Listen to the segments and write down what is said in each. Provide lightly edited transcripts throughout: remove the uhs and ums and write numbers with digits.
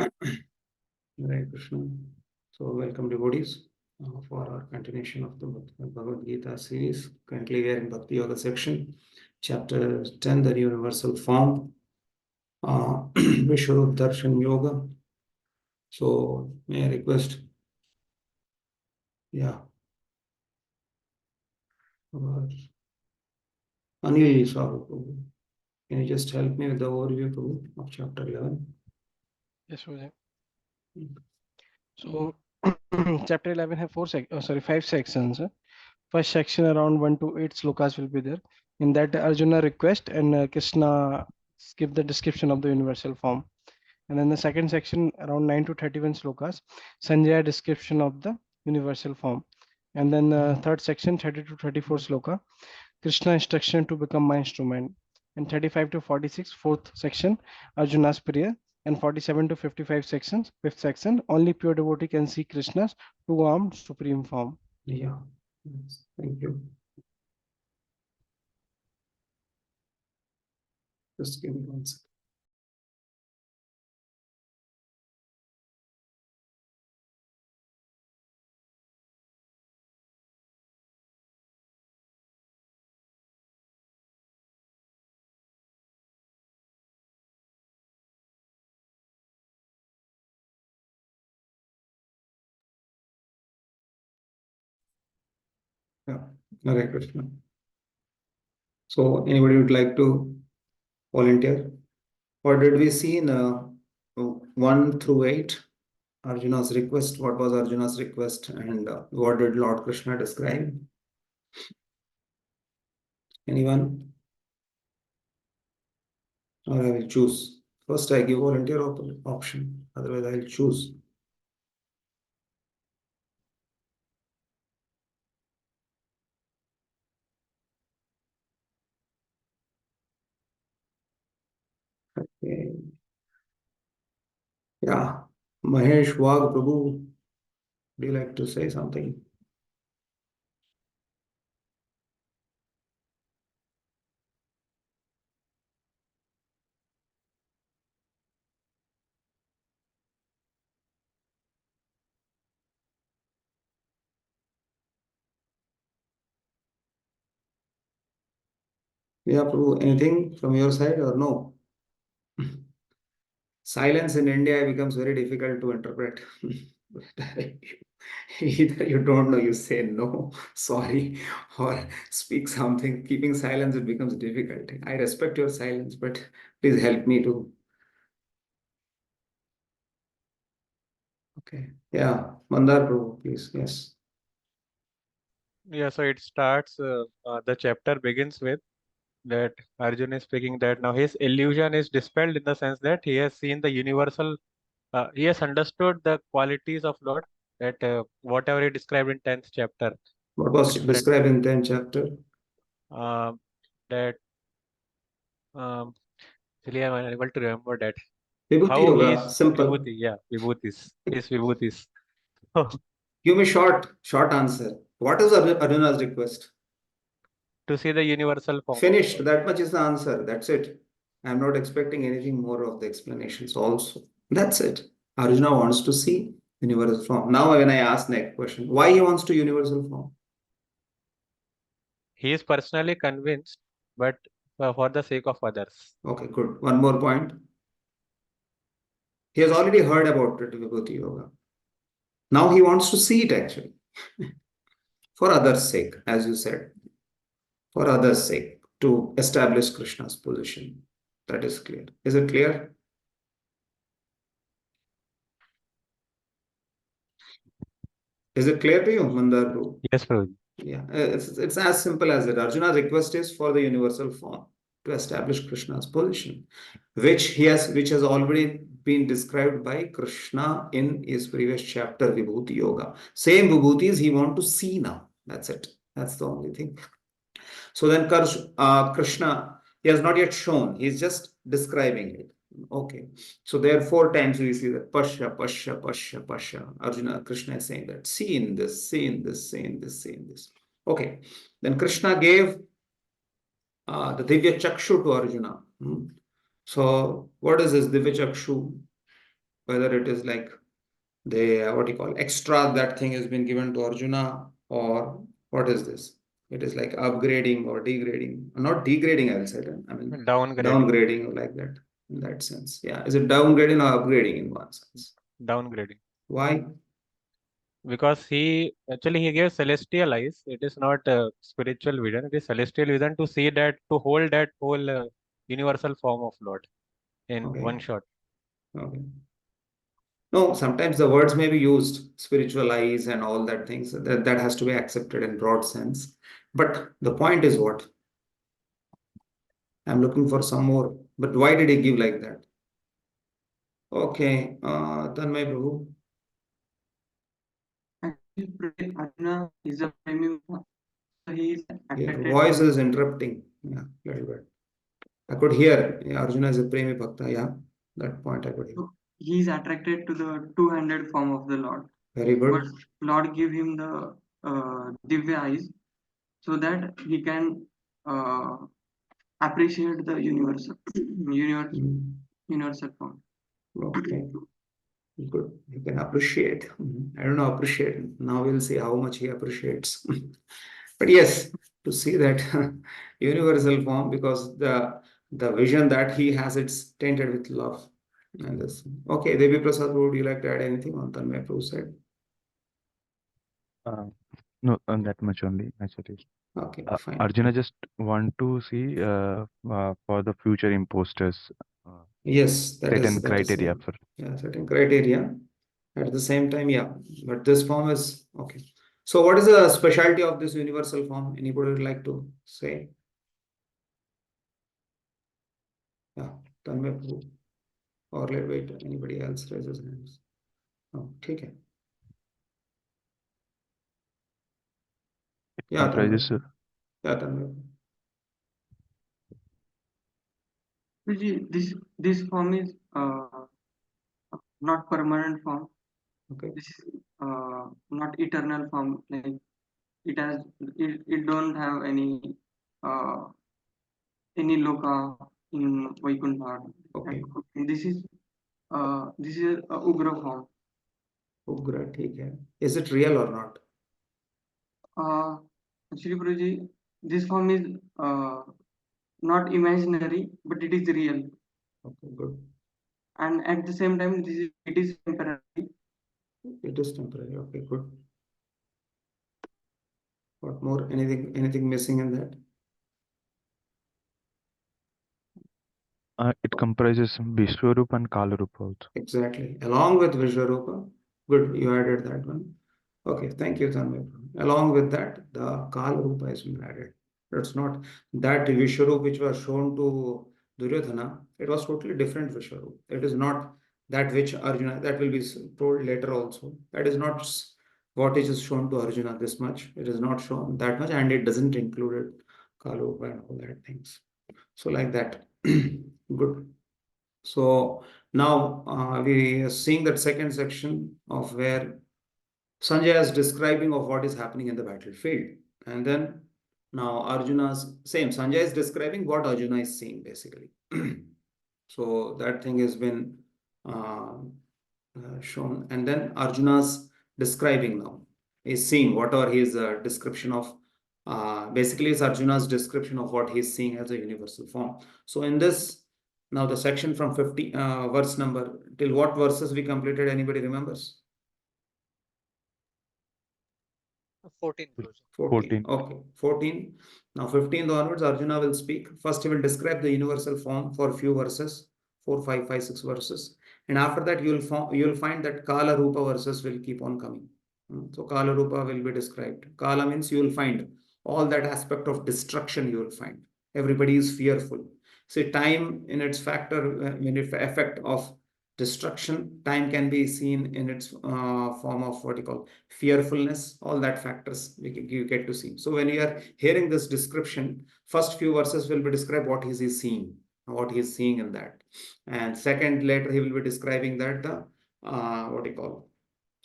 Hare Krishna. So, welcome devotees for our continuation of the Bhagavad Gita series. Currently, we are in Bhakti Yoga section, chapter 10, the universal form, Vishwarup Darshan Yoga. So, may I request, Anil Saru, can you just help me with the overview of chapter 11? Yes, Vijay. So, chapter 11 have 5 sections. First section around 1 to 8 slokas will be there. In that, Arjuna request and Krishna give the description of the universal form. And then the second section around 9 to 31 slokas, Sanjaya description of the universal form. And then the third section 30 to 34 sloka, Krishna instruction to become my instrument. And 35 to 46, fourth section, Arjuna's prayer. And 47 to 55 sections, fifth section, only pure devotee can see Krishna's two-armed supreme form. Yeah, yes. Thank you. Just give me 1 second. Yeah, Hare Krishna. So, anybody would like to volunteer? What did we see in 1 through 8? Arjuna's request. What was Arjuna's request, and what did Lord Krishna describe? Anyone? Or I will choose. First, I give volunteer option. Otherwise, I will choose. Okay. Yeah. Mahesh Wagh Prabhu, would you like to say something? Yeah, Prabhu, anything from your side or no? Silence in India becomes very difficult to interpret. Either you don't know, you say no, sorry, or speak something. Keeping silence, it becomes difficult. I respect your silence, but please help me to. Okay. Yeah. Mandar Prabhu, please. Yes. Yeah, so it starts, the chapter begins with that Arjun is speaking that now his illusion is dispelled in the sense that he has seen the universal, he has understood the qualities of Lord, that whatever he described in 10th chapter, What was different, described in 10th chapter? that actually I'm unable to remember that. Vibhuti How he Yoga, is simple. Vibhuti, yeah, Vibhutis, his Vibhutis. Give me short answer. What is Arjuna's request? To see the universal form of Finished. Lord. That much is the answer. That's it. I'm not expecting anything more of the explanations also. That's it. Arjuna wants to see universal form. Now, when I ask next question, why he wants to universal form? He is personally convinced, but for the sake of others. Okay, good. One more point. He has already heard about it, Vibhuti Yoga. Now he wants to see it actually. For others' sake, as you said. For others' sake, to establish Krishna's position. That is clear. Is it clear? Is it clear to you, Mandar? Yes, Prabhuji. Yeah, it's as simple as that. Arjuna's request is for the universal form to establish Krishna's position, which has already been described by Krishna in his previous chapter, Vibhuti Yoga. Same Vibhutis he want to see now. That's it. That's the only thing. So then Krishna, he has not yet shown. He's just describing it. Okay. So there are 4 times we see that Pasha, Pasha, Pasha, Pasha. Arjuna, Krishna is saying that. See in this, see in this, see in this, see in this. Okay. Then Krishna gave the Divya Chakshu to Arjuna. So what is this Divya Chakshu? whether it is like the extra that thing has been given to Arjuna, or what is this? It is like upgrading or degrading, not degrading, I'll say. I mean, Downgrading. downgrading or like that, in that sense. Yeah, is it downgrading or upgrading in one sense? Downgrading. Why? Because he gave celestial eyes. It is not a spiritual vision. It is celestial vision to see that, to hold that whole universal form of Lord in Okay. one shot. Okay. No, sometimes the words may be used, spiritual eyes and all that things. That has to be accepted in broad sense. But the point is what? I'm looking for some more. But why did he give like that? Okay, Tanmay Prabhu. Actually, Arjuna is a premium. So he is Your attracted. voice is interrupting. Yeah, little bit. I could hear. Yeah, Arjuna is a premi bhakta. Yeah, that point I could hear. So he is attracted to the two-handed form of the Lord. Very But good. Lord give him the divya eyes so that he can appreciate the universal Mm, universal form. okay, good. You can appreciate. I don't know, appreciate. Now we'll see how much he appreciates. But yes, to see that universal form, because the vision that he has, it's tainted with love. And this. Okay, Devi Prasad, would you like to add anything on Tanmay Prabhu side? No, that much only, actually. Okay, fine. Arjuna just want to see for the future imposters Yes, certain criteria for. yeah, certain criteria. At the same time, yeah, but this form is okay. So, what is the specialty of this universal form? Anybody would like to say? Yeah, Tanmay Prabhu. Or let wait, anybody else raises hands? Oh, okay. It Yeah, comprises Tanmay. Yeah, Tanmay. This form is not permanent form. Okay. This is not eternal form. Like it don't have any loka in Vaikuntha. Okay. And this is a ugra form. Ugra, ठीक है. Is it real or not? Actually, Guruji, this form is not imaginary, but it is real. Okay, good. And at the same time, it is temporary. It is temporary. Okay, good. What more? Anything missing in that? it comprises Vishwarup and Kalarupa also. Exactly. Along with Vishwarupa. Good, you added that one. Okay, thank you, Tanmay. Along with that, the Kala Rupa has been added. It's not that Vishwarup which was shown to Duryodhana, it was totally different Vishwarup. It is not that which Arjuna, that will be told later also. That is not what is shown to Arjuna this much. It is not shown that much, and it doesn't include Kala Rupa and all that things. So like that. Good. So now we are seeing that second section of where Sanjay is describing of what is happening in the battlefield. And then now Arjuna's same. Sanjay is describing what Arjuna is seeing basically. So that thing has been shown. And then Arjuna's describing now is seeing whatever his description of basically is Arjuna's description of what he's seeing as a universal form. So in this now the section from 50 verse number till what verses we completed, anybody remembers? 14, Guruji. 14. Okay, 14. Now 15 onwards, Arjuna will speak. First, he will describe the universal form for a few verses, 4, 5, 5, 6 verses. And after that, you'll find that Kala Rupa verses will keep on coming. So Kala Rupa will be described. Kala means you will find all that aspect of destruction you will find. Everybody is fearful. See, time in its effect of destruction, time can be seen in its form of what you call fearfulness, all that factors you get to see. So when you are hearing this description, first few verses will be describe what he is seeing, what he is seeing in that. And second, later he will be describing that the what you call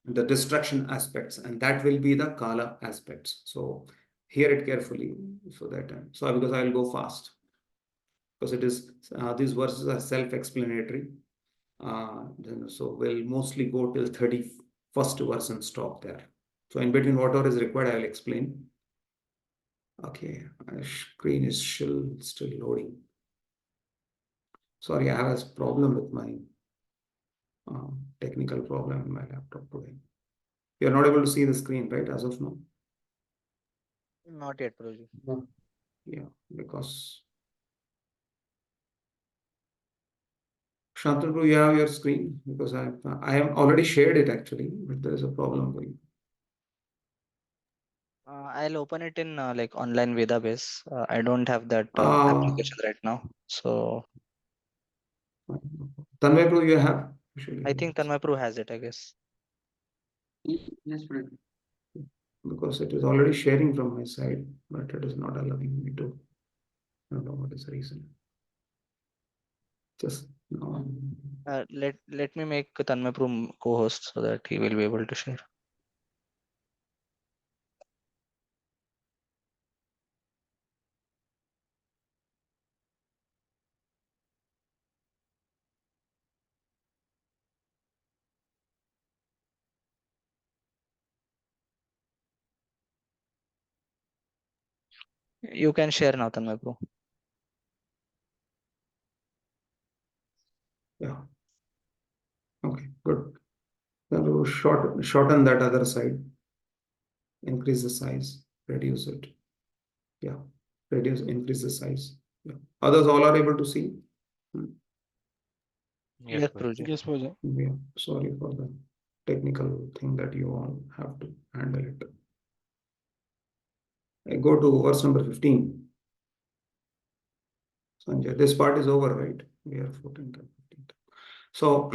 the destruction aspects, and that will be the Kala aspects. So hear it carefully so that so because I will go fast because it is these verses are self-explanatory. Then, so we'll mostly go till 31st verse and stop there. So in between, whatever is required, I will explain. Okay, my screen is still loading. Sorry, I have a problem with my technical problem in my laptop today. You are not able to see the screen, right, as of now? Not yet, Prabhuji. Yeah, because Shantanu, you have your screen, because I have already shared it actually, but there is a problem going. I'll open it in like online database. I don't have that application right now. So Tanmay Prabhu, you have? Usually I think Tanmay Prabhu has it, I guess. Yes, Prabhuji. because it is already sharing from my side, but it is not allowing me to. I don't know what is the reason. Just no. Let me make Tanmay Prabhu co-host so that he will be able to share. You can share now, Tanmay Prabhu. Yeah. Okay, good. Then we will shorten that other side, increase the size, reduce it. Yeah, increase the size. Yeah. Others all are able to see. Yes, Prabhuji. Yes, Prabhuji. Yeah, sorry for the technical thing that you all have to handle it. I go to verse number 15. Sanjay, this part is over, right? We are 14th and 15th. So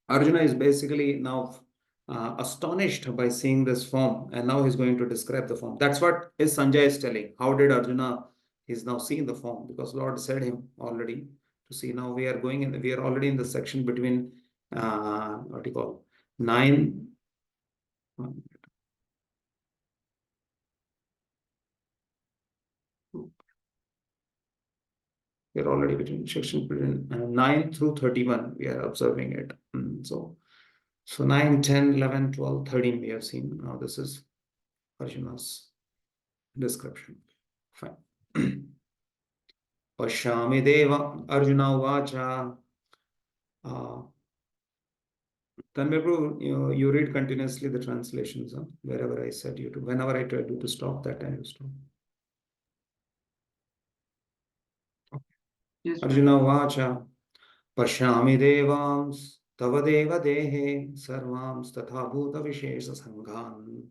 Arjuna is basically now astonished by seeing this form, and now he's going to describe the form. That's what is Sanjay is telling. How did Arjuna is now seeing the form? Because Lord said him already to see. Now we are already in the section between what do you call 9. We are already between section between 9 through 31. We are observing it. So 9, 10, 11, 12, 13 we have seen. Now this is Arjuna's description. Fine. Pashyami Deva Arjuna Uvacha. Tanmay Prabhu, you read continuously the translations, huh? Wherever I said you to. Whenever I told you to stop, that time you stop. Yes, Prabhuji. Arjuna Uvacha. Pashyami Devams Tava Deva Dehe Sarvams Tatha Bhuta Vishesha Sanghan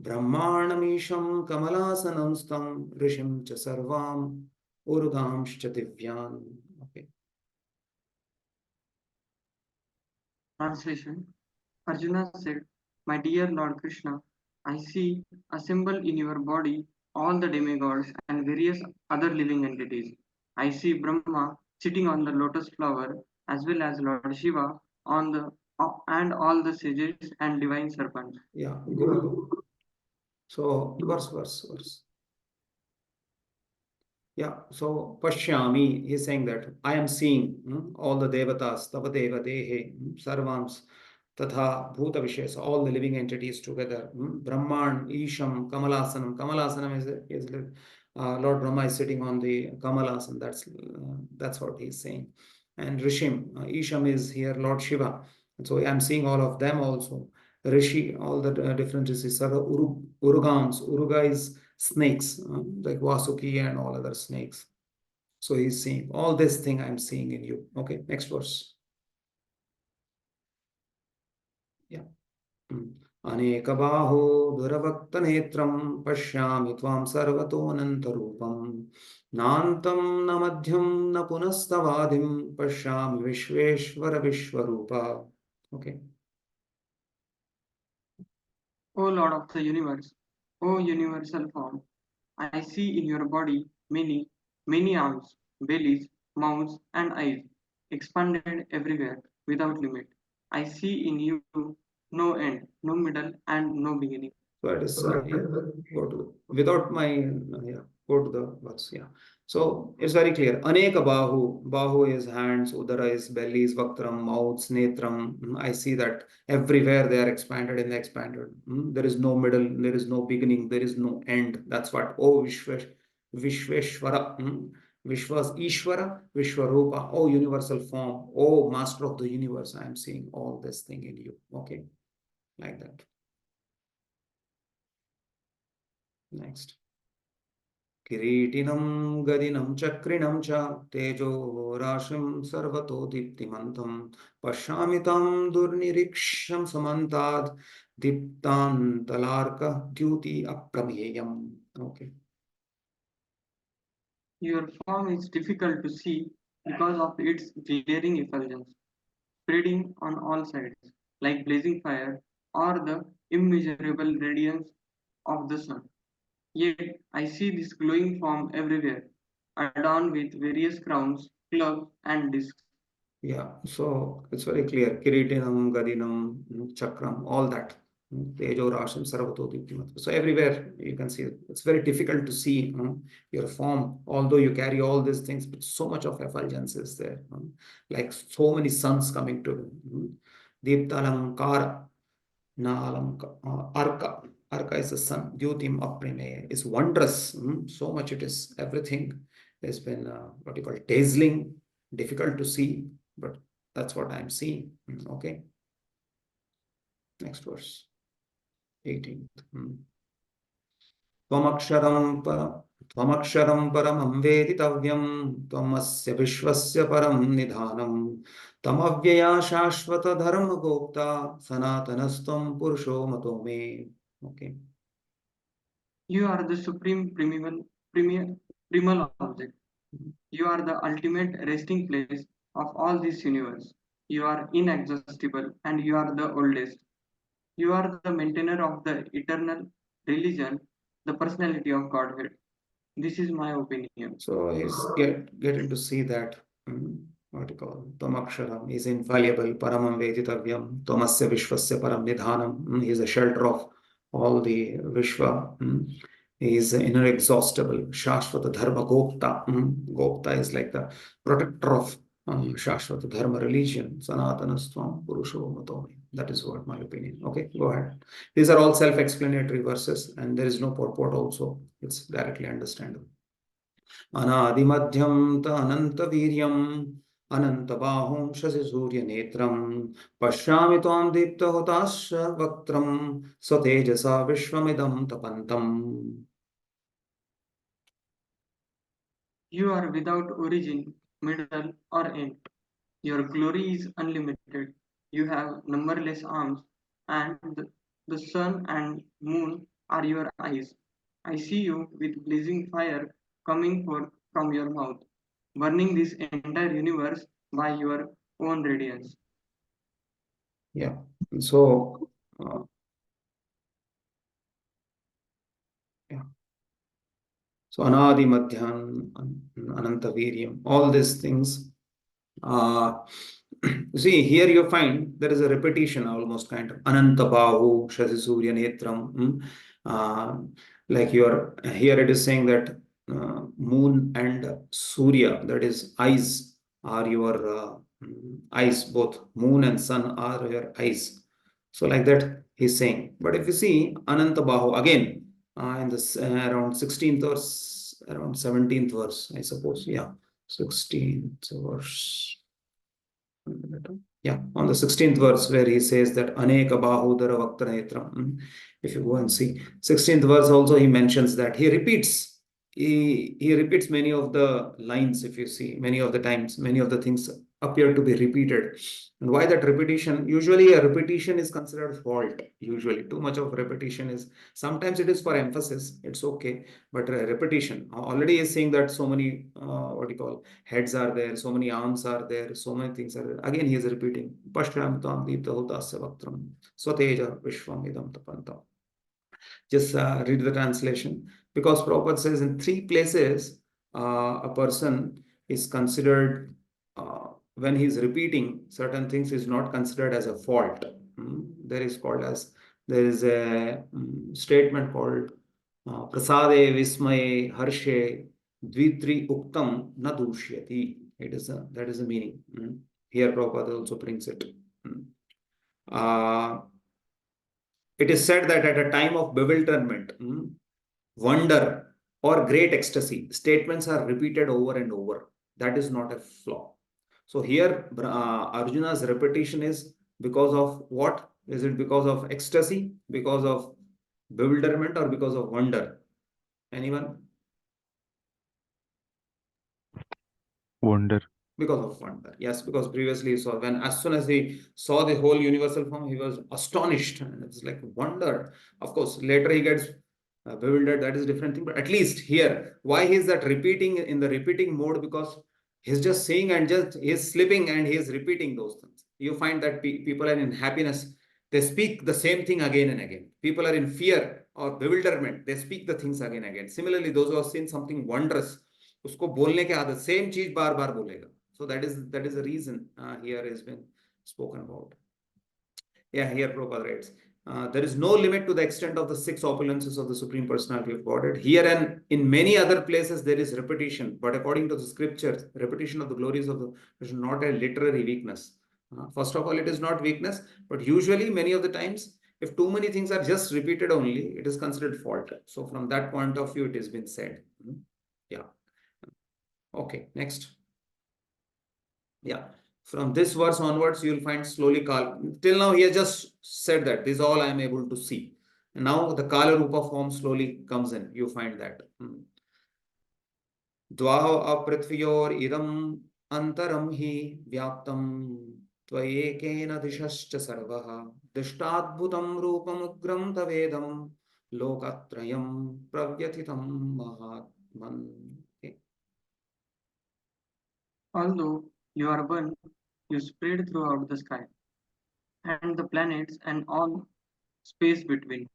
Brahmanamisham Kamalasanam Stam Rishim Cha Sarvam Urgamscha Divyan. Okay. Translation. Arjuna said, My dear Lord Krishna, I see assembled in your body all the demigods and various other living entities. I see Brahma sitting on the lotus flower, as well as Lord Shiva on the and all the sages and divine serpents. Yeah, go. So verse. Yeah, so Pashyami, he's saying that I am seeing all the devatas, Tava Deva Dehe, Sarvams, Tatha Bhuta Vishesa, all the living entities together. Brahman, Isham, Kamalasanam. Kamalasanam is Lord Brahma is sitting on the Kamalasan. That's what he's saying. And Rishim, Isham is here Lord Shiva. And so I'm seeing all of them also. Rishi, all the different rishis, Urugams. Uruga is snakes, like Vasuki and all other snakes. So he's seeing all this thing I'm seeing in you. Okay, next verse. Yeah. Anekabaho duravakta netram pashyami tvam sarvatonantarupam nantam na madhyam na punastavadim pashyami vishveshvara vishwarupa. Okay. O Lord of the universe, O universal form, I see in your body many, many arms, bellies, mouths, and eyes, expanded everywhere without limit. I see in you no end, no middle, and no beginning. So it is, yeah, go to without my, yeah, Go to the verse, yeah. So it's very clear. Aneka bahu. Bahu is hands, udara is bellies, vaktram, mouths, netram. I see that everywhere they are expanded and expanded. There is no middle, there is no beginning, there is no end. That's what. Oh Vishveshwara. Vishwas Ishvara, Vishwarupa. Oh universal form. Oh master of the universe. I am seeing all this thing in you. Okay. Like that. Next. Kiritinam gadinam chakrinam cha tejo rashim sarvato diptimantam pashyamitam durniriksham samantad diptan talarka dyuti aprameyam. Okay. Your form is difficult to see because of its glaring effulgence, spreading on all sides, like blazing fire or the immeasurable radiance of the sun. Yet I see this glowing form everywhere, adorned with various crowns, clubs, and discs. Yeah, so it's very clear. Kiritinam, Gadinam, Chakram, all that. Tejo Rasham Sarvato Diptimat. So everywhere you can see it. It's very difficult to see your form, although you carry all these things, but so much of effulgence is there. Like so many suns coming to Diptalankara, Arka. Arka is the sun. Dyutim Aprimeya is wondrous. So much it is. Everything has been what you call dazzling, difficult to see, but that's what I'm seeing. Okay. Next verse. 18th. Tvamaksharam paramam veditavyam tvamasya vishvasya param nidhanam tamavyaya shashvata dharma gopta sanatanastam purusho mato me. Okay. You are the supreme primal object. You are the ultimate resting place of all this universe. You are inexhaustible and you are the oldest. You are the maintainer of the eternal religion, the personality of Godhead. This is my opinion. So he's getting to see that what you call Tamaksharam is infallible, Paramam Veditavyam, Tomasya Vishwasya Param Nidhanam. He is a shelter of all the Vishwa. He is inexhaustible, Shashvata Dharma Gopta. Gopta is like the protector of Shashvata Dharma religion. Sanatanastvam Purusho Matomi. That is what my opinion. Okay, go ahead. These are all self-explanatory verses, and there is no purport also. It's directly understandable. अनादिमध्यं त अनन्तवीर्यम् अनन्तबाहुं शशिसूर्यनेत्रं पश्यामि त्वां दीप्तहुताश्च वक्त्रं स्वतेजसा विश्वमिदं तपन्तम्. You are without origin, middle, or end. Your glory is unlimited. You have numberless arms, and the sun and moon are your eyes. I see you with blazing fire coming forth from your mouth, burning this entire universe by your own radiance. Yeah. So, yeah. So Anadi Madhyan, Ananta Viryam, all these things. See, here you find there is a repetition almost kind of Ananta Bahu, Shasi Surya Netram. Like here it is saying that moon and Surya, that is eyes, are your eyes, both moon and sun are your eyes. So like that he's saying. But if you see Ananta Bahu again, in this around 16th verse, around 17th verse, I suppose. Yeah, 16th verse. Yeah, on the 16th verse where he says that Aneka Bahudara Vaktra Netram. If you go and see 16th verse also he mentions that he repeats many of the lines. If you see, many of the times many of the things appear to be repeated. And why that repetition? Usually a repetition is considered fault. Usually too much of repetition is, sometimes it is for emphasis, it's okay, but repetition already is saying that so many what you call heads are there, so many arms are there, so many things are there. Again he is repeating Pashyamitam Deeptahutasya Vaktram Swateja Vishwam Idam Tapantam. Just read the translation, because Prabhupada says in 3 places a person is considered when he is repeating certain things is not considered as a fault. There is a statement called Prasade vismaye harshe dvitri uktam na dushyati. That is the meaning. Here Prabhupada also brings it. It is said that at a time of bewilderment, wonder, or great ecstasy, statements are repeated over and over. That is not a flaw. So here, Arjuna's repetition is because of what? Is it because of ecstasy, because of bewilderment, or because of wonder? Anyone? Wonder. Because of wonder. Yes, because previously he saw, when as soon as he saw the whole universal form, he was astonished, and it's like wonder. Of course, later he gets bewildered. That is a different thing. But at least here, why he is that repeating in the repeating mode? Because he's just saying and just he's slipping and he is repeating those things. You find that people are in happiness, they speak the same thing again and again. People are in fear or bewilderment, they speak the things again and again. Similarly, those who have seen something wondrous, उसको बोलने की आदत, same चीज बार बार बोलेगा. So that is the reason here has been spoken about. Yeah, here Prabhupada writes, there is no limit to the extent of the 6 opulences of the Supreme Personality of Godhead. Here and in many other places there is repetition, but according to the scriptures, repetition of the glories of the is not a literary weakness. First of all, it is not weakness, but usually many of the times, if too many things are just repeated only, it is considered fault. So from that point of view, it has been said. Yeah. Okay, next. Yeah, from this verse onwards, you will find slowly Kala. Till now, he has just said that this is all I am able to see. And now the Kala Rupa form slowly comes in. You find that. Dvaho aprithviyor idam antaram hi vyaptam tvayekena dishascha sarvaha dishtadbhutam rupam ugram tavedam lokatrayam pravyathitam mahatman. Okay. Although you are one, you spread throughout the sky, and the planets and all space between.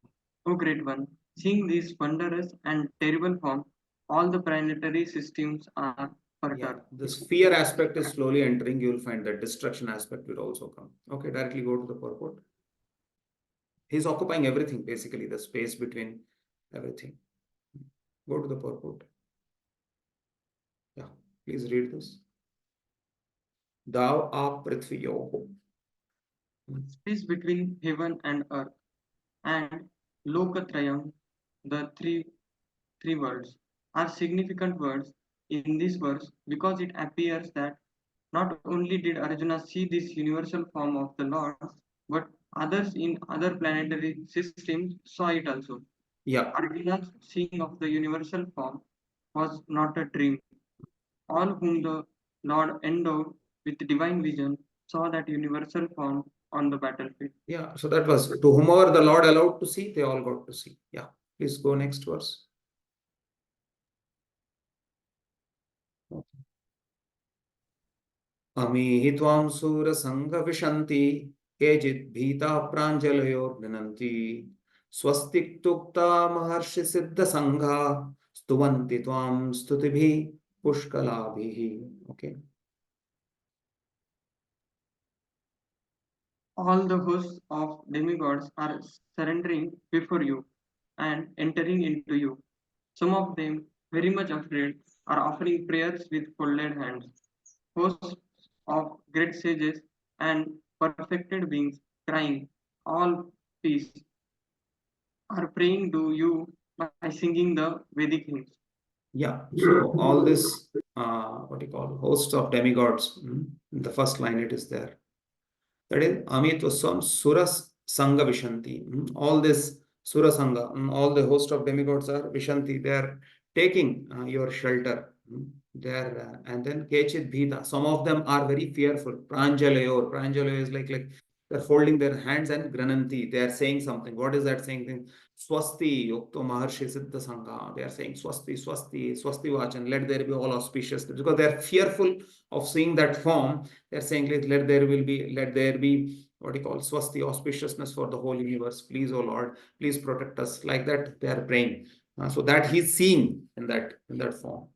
O Great One, seeing this wondrous and terrible form, all the planetary systems are Yeah, perturbed. this fear aspect is slowly entering. You will find that destruction aspect will also come. Okay, directly go to the purport. He's occupying everything, basically, the space between everything. Go to the purport. Yeah, please read this. Thou art Prithviyoho. Space between heaven and earth, and Lokatrayam, the three words, are significant words in this verse because it appears that not only did Arjuna see this universal form of the Lord, but others in other planetary systems saw it also. Yeah. Arjuna's seeing of the universal form was not a dream. All whom the Lord endowed with divine vision saw that universal form on the battlefield. Yeah, so that was to whomever the Lord allowed to see, they all got to see. Yeah, please go next verse. अमीहि त्वां सूरसङ्गविशन्ति केचित् भीता प्राञ्जलयोर्गृह्णन्ति स्वस्तिक्तुक्ता महर्षिसिद्धसङ्घा स्तुवन्ति त्वां स्तुतिभिः पुष्कलाभिः. Okay. All the hosts of demigods are surrendering before you and entering into you. Some of them, very much afraid, are offering prayers with folded hands. Hosts of great sages and perfected beings, crying, all peace, are praying to you by singing the Vedic hymns. Yeah, so all this, what you call, hosts of demigods, in the first line it is there. That is, Amitvasam Suras Sangha Vishanti. All this Sura Sangha, all the host of demigods are Vishanti. They are taking your shelter. There and then Kechit Bhita. Some of them are very fearful. Pranjalayor. Pranjalayor is like they're folding their hands and Grananti. They are saying something. What is that saying? Swasti Yokto Maharshi Siddha Sangha. They are saying Swasti, Swasti, Swasti Vachan. Let there be all auspicious. Because they are fearful of seeing that form. They are saying, let there be what you call Swasti, auspiciousness for the whole universe. Please, O Lord, please protect us. Like that, they are praying. So that he's seeing in that form.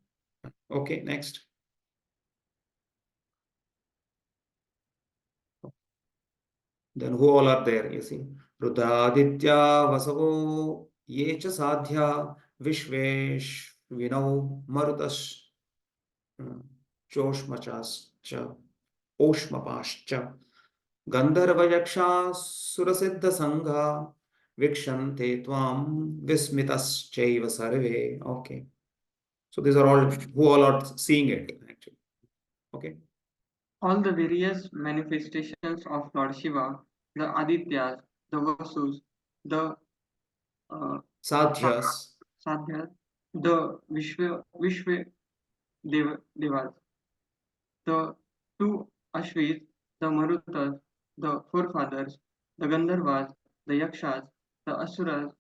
Okay, next. Then who all are there? You see, Rudaditya Vasavo Yecha Sadhya Vishveshvinau Marutas Joshmachascha Oshmapascha Gandharvayaksha Surasiddha Sangha Vikshante Tvam Vismitaschaiva Sarve. Okay. So these are all who all are seeing it actually. Okay. All the various manifestations of Lord Shiva, the Adityas, the Vasus, the uh, Sadhyas. Sadhyas, the Vishwa Devas, the two Ashvis, the Marutas, the forefathers, the Gandharvas, the Yakshas, the Asuras,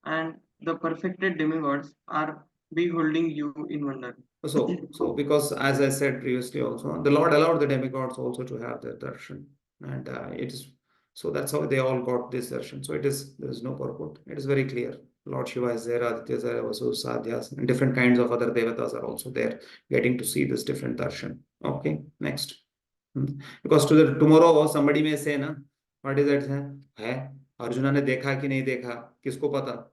and the perfected demigods are beholding you in wonder. So because as I said previously also, the Lord allowed the demigods also to have their darshan. And it is so that's how they all got this darshan. So there is no purport. It is very clear. Lord Shiva is there, Adityas are also Sadhyas, and different kinds of other devatas are also there, getting to see this different darshan. Okay, next. Because tomorrow somebody may say, na, what is that? है अर्जुना ने देखा कि नहीं देखा किसको पता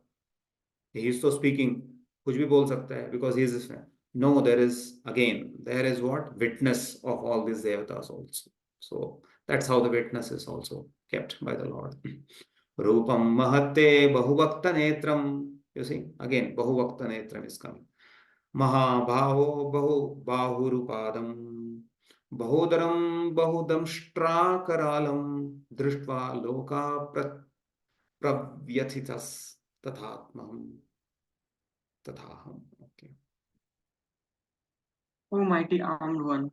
he is so speaking कुछ भी बोल सकता है because he is no there is what witness of all these devatas also, so that's how the witness is also kept by the Lord. Rupam mahatte bahuvakta netram, you see again bahuvakta netram is coming. Mahabhavo bahu bahurupadam bahudaram bahudamshtra drishtva loka pravyathitas tathatmam tathaham. Okay. O mighty armed one,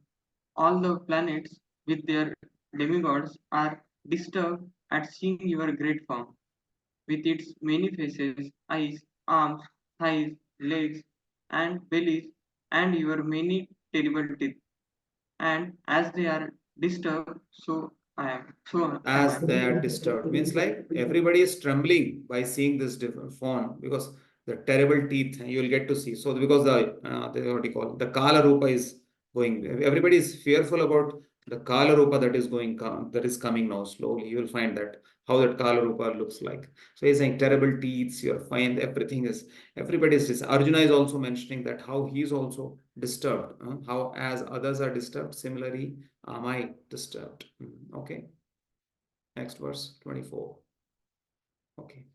all the planets with their demigods are disturbed at seeing your great form, with its many faces, eyes, arms, thighs, legs, and bellies, and your many terrible teeth. And as they are disturbed, so I am. So am As they are disturbed means like everybody is trembling by seeing this different form because the terrible teeth you will get to see. So because the what do you call it? The Kala Rupa is going. Everybody is fearful about the Kala Rupa that is that is coming now slowly. You will find that how that Kala Rupa looks like. So he's saying terrible teeth. You're fine. Everything is everybody is. Arjuna is also mentioning that how he is also disturbed. How as others are disturbed, similarly am I disturbed. Okay. Next verse 24. Okay.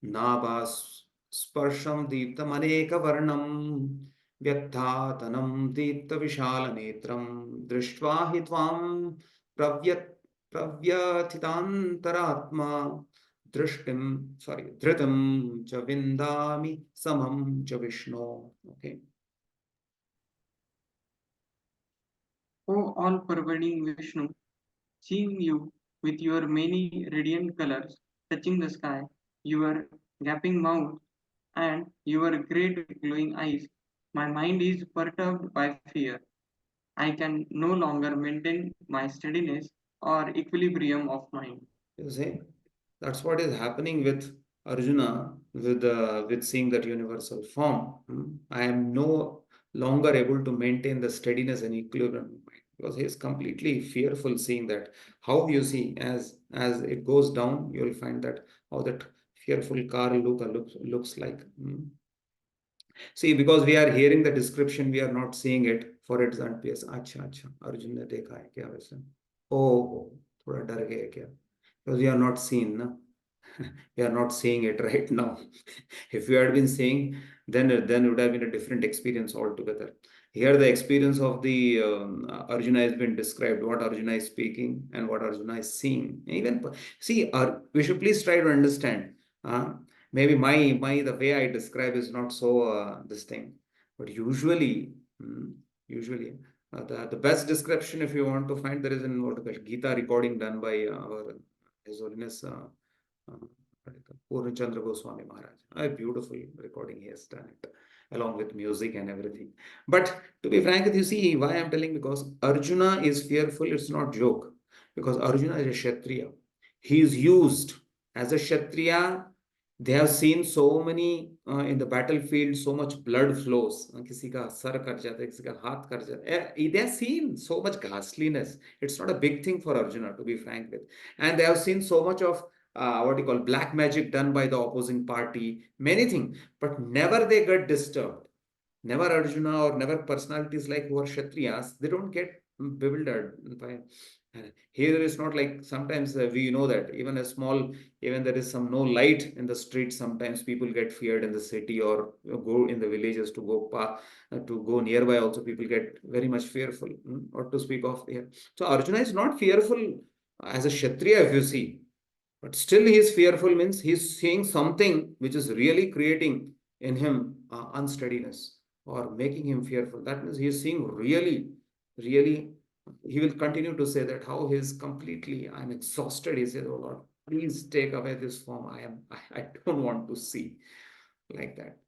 Nabas sparsham deeptam aneka varnam vyathatanam deepta vishala netram drishtva hi tvam pravyathitantaratma dhritam cha vindami samam cha Vishnu. Okay. O all pervading Vishnu, seeing you with your many radiant colors touching the sky, your gaping mouth, and your great glowing eyes, my mind is perturbed by fear. I can no longer maintain my steadiness or equilibrium of mind. You see, that's what is happening with Arjuna with seeing that universal form. I am no longer able to maintain the steadiness and equilibrium of mind because he is completely fearful seeing that. How you see as it goes down, you will find that how that fearful car looks like. See, because we are hearing the description, we are not seeing it. For example, yes, अच्छा अच्छा अर्जुन ने देखा है क्या वैसे? Oh, थोड़ा डर गए क्या? Because we are not seen, na? We are not seeing it right now. If we had been seeing, then it would have been a different experience altogether. Here, the experience of the Arjuna has been described. What Arjuna is speaking and what Arjuna is seeing. Even see, we should please try to understand. Maybe the way I describe is not so this thing, but usually, the best description if you want to find there is in what Gita recording done by our His Holiness Purna Chandra Goswami Maharaj. A beautiful recording he has done it along with music and everything. But to be frank with you, see why I'm telling because Arjuna is fearful. It's not joke because Arjuna is a Kshatriya. He is used as a Kshatriya. They have seen so many in the battlefield, so much blood flows. किसी का sir cut जाता है, किसी का हाथ cut जाता है. They have seen so much ghastliness. It's not a big thing for Arjuna, to be frank with. And they have seen so much of what you call black magic done by the opposing party, many things, but never they get disturbed. Never Arjuna or never personalities like who are Kshatriyas, they don't get bewildered by. Here it's not like sometimes we know that even a small, even there is some no light in the street, sometimes people get feared in the city or go in the villages to go nearby. Also, people get very much fearful, or to speak of here. So Arjuna is not fearful as a Kshatriya, if you see, but still he is fearful means he is seeing something which is really creating in him unsteadiness or making him fearful. That means he is seeing really, really. He will continue to say that how he is completely, I'm exhausted. He says, "Oh Lord, please take away this form. I don't want to see like that.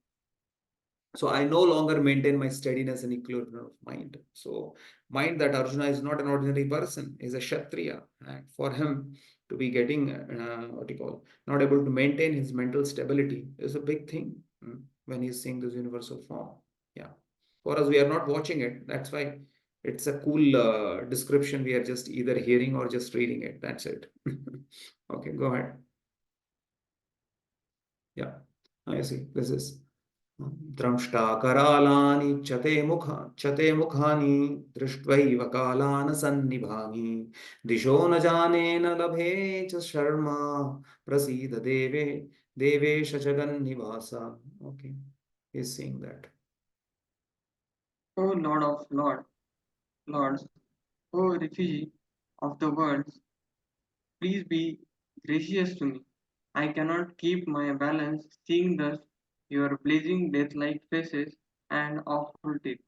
So I no longer maintain my steadiness and equilibrium of mind." So mind that Arjuna is not an ordinary person, is a Kshatriya. And for him to be getting, what you call, not able to maintain his mental stability is a big thing when he's seeing this universal form. Yeah. For us, we are not watching it. That's why it's a cool description. We are just either hearing or just reading it. That's it. Okay, go ahead. Yeah. I see. This is द्रंष्टाकरालानि चते मुखानि दृष्ट्वैव कालान् सन्निभानि दिशो न जाने न लभे च शर्मा प्रसीद देवेश जगन्निवास. Okay, he's saying that. O Lord of Lords, O refugee of the worlds, please be gracious to me. I cannot keep my balance seeing thus your blazing death-like faces and awful teeth.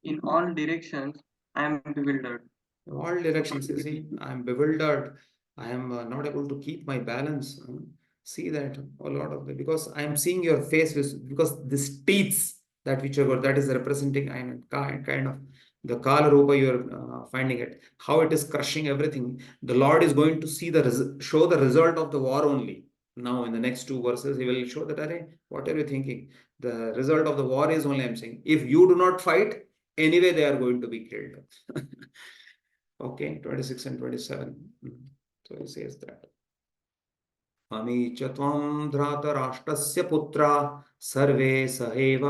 In all directions, I am bewildered. In all directions, you see, I am bewildered. I am not able to keep my balance. See that a lot of the, because I am seeing your face because this teeth that which you got, that is representing, I mean, kind of the Kala Rupa you are finding it, how it is crushing everything. The Lord is going to see show the result of the war only. Now in the next two verses, he will show that, Arey, what are you thinking? The result of the war is only, I'm saying, if you do not fight, anyway they are going to be killed. Okay, 26 and 27. So he says that. Ami च त्वं धृतराष्ट्रस्य पुत्रा सर्वे सहैव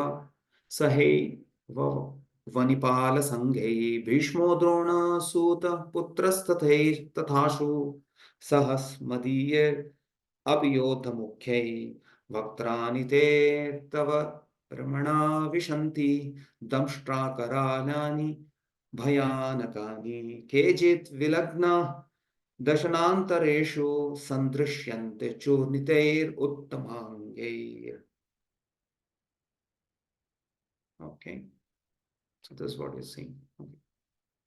वनिपालसङ्घैः भीष्मो द्रोणसूतः पुत्रस्तथाशु सहस्मदीये अभियोधमुख्यैः वक्त्राणि ते तव रमणा विशन्ति दंष्ट्राकरालानि भयानकानि केचित् विलग्ना दशनान्तरेषु सन्दृश्यन्ते चूर्णितैरुत्तमाङ्गैः. Okay, so this is what we're seeing. Okay.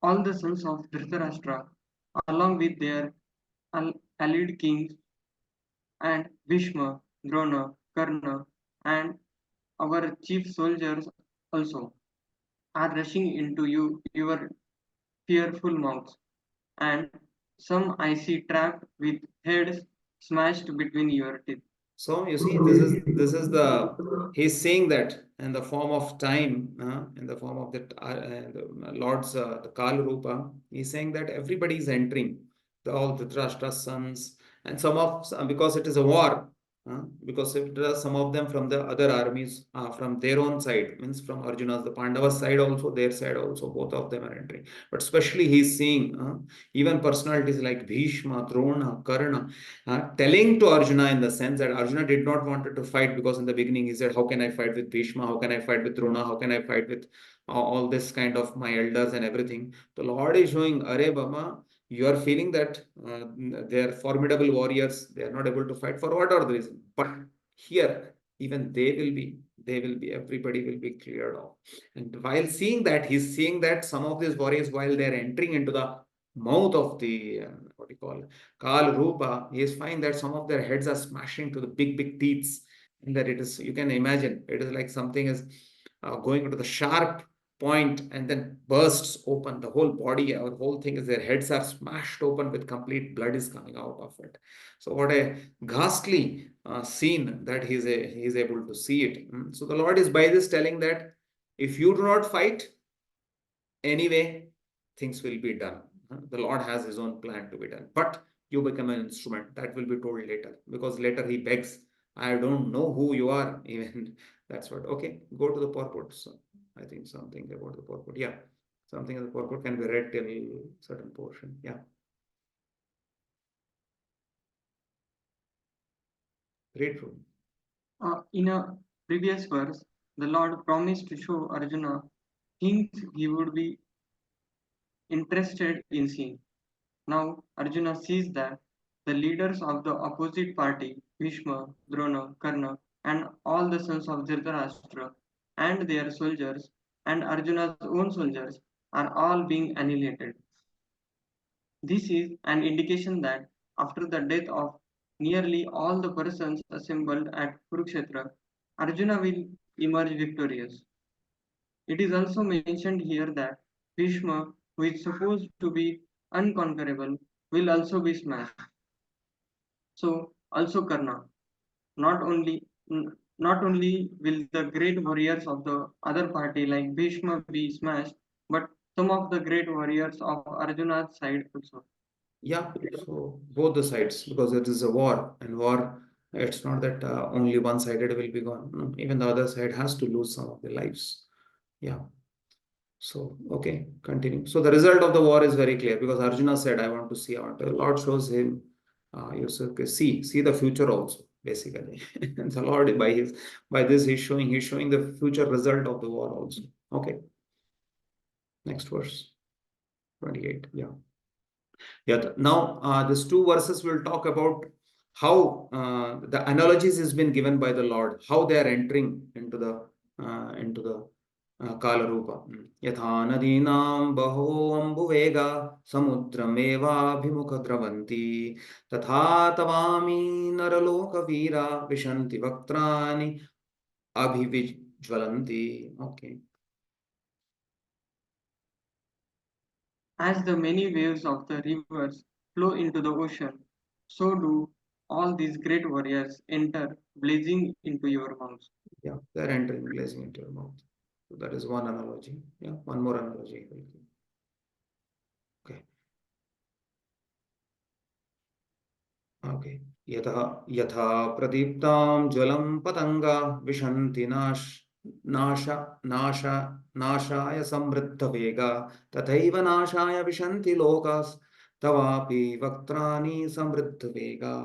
All the sons of Dhritarashtra, along with their allied kings, and Bhishma, Drona, Karna, and our chief soldiers also, are rushing into your fearful mouths, and some I see trapped with heads smashed between your teeth. So you see, this is the, he's saying that in the form of time, in the form of the Lord's the Kal Rupa. He's saying that everybody is entering, all the Dhritarashtra's sons, and because it is a war. Because if there are some of them from the other armies, from their own side, means from Arjuna's, the Pandavas side also, their side also, both of them are entering. But especially he's seeing even personalities like Bhishma, Drona, Karna, telling to Arjuna in the sense that Arjuna did not want to fight, because in the beginning he said, how can I fight with Bhishma? How can I fight with Drona? How can I fight with all this kind of my elders and everything? The Lord is showing, Are Baba, you are feeling that they are formidable warriors. They are not able to fight for whatever the reason. But here, even everybody will be cleared off. And while seeing that, he's seeing that some of these warriors, while they are entering into the mouth of the, what you call, Kal Rupa, he is finding that some of their heads are smashing to the big teeth. And that it is, you can imagine, it is like something is going into the sharp point and then bursts open the whole body. Our whole thing is their heads are smashed open with complete blood is coming out of it. So what a ghastly scene that he is able to see it. So the Lord is by this telling that if you do not fight, anyway, things will be done. The Lord has his own plan to be done. But you become an instrument. That will be told later, because later he begs, I don't know who you are, even. That's what. Okay, go to the purport. So I think something about the purport. Yeah, something in the purport can be read till certain portion. Yeah. Read through. In a previous verse, the Lord promised to show Arjuna things he would be interested in seeing. Now Arjuna sees that the leaders of the opposite party, Bhishma, Drona, Karna, and all the sons of Dhritarashtra, and their soldiers, and Arjuna's own soldiers, are all being annihilated. This is an indication that after the death of nearly all the persons assembled at Kurukshetra, Arjuna will emerge victorious. It is also mentioned here that Bhishma, who is supposed to be unconquerable, will also be smashed. So also Karna. Not only will the great warriors of the other party like Bhishma be smashed, but some of the great warriors of Arjuna's side also. Yeah, so both the sides, because it is a war, and war, it's not that only one sided will be gone. No, even the other side has to lose some of their lives. Yeah. So, okay, continue. So the result of the war is very clear, because Arjuna said, I want to see, I want to. The Lord shows him, you see the future also, basically. And the Lord, by this, he's showing the future result of the war also. Okay. Next verse, 28. Yeah. Yeah. Now, these two verses will talk about how the analogies has been given by the Lord, how they are entering into the Kala Rupa. Yatha nadinam baho ambuvega samudrameva bhimukha dravanti tatha tavami naraloka veera vishanti vaktrani abhivijvalanti. Okay. As the many waves of the rivers flow into the ocean, so do all these great warriors enter blazing into your mouth. Yeah, they're entering, blazing into your mouth. So that is one analogy. Yeah, one more analogy. Okay. Okay. यथा प्रदीप्तां ज्वलं पतंगा विशन्ति नाशाय समृद्धवेगा तथैव नाशाय विशन्ति lokas तवापि वक्त्राणि समृद्धवेगा.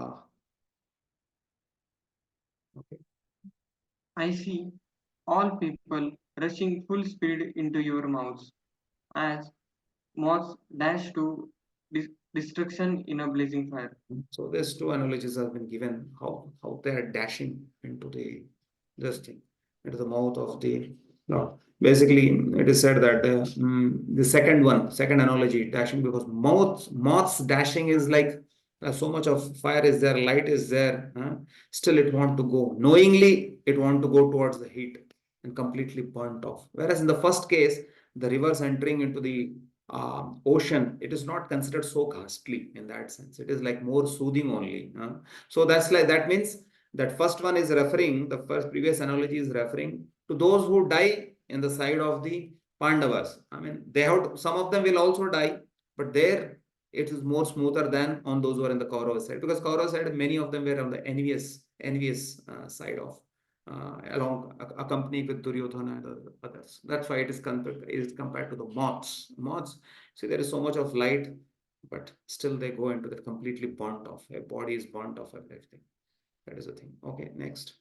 Okay. I see all people rushing full speed into your mouths, as moths dash to destruction in a blazing fire. So these two analogies have been given, how they are dashing into this thing, into the mouth of the Lord. Basically, it is said that the second analogy, dashing, because moths dashing is like so much of fire is there, light is there, still it want to go. Knowingly, it want to go towards the heat and completely burnt off. Whereas in the first case, the rivers entering into the ocean, it is not considered so ghastly in that sense. It is like more soothing only. So that means that first one is referring, the first previous analogy is referring to those who die in the side of the Pandavas. I mean, some of them will also die, but there it is more smoother than on those who are in the Kaurava side, because Kaurava side, many of them were on the envious side of along accompanied with Duryodhana and others. That's why it is compared to the moths. Moths, see, there is so much of light, but still they go into that completely burnt off. Their body is burnt off everything. That is the thing. Okay, next.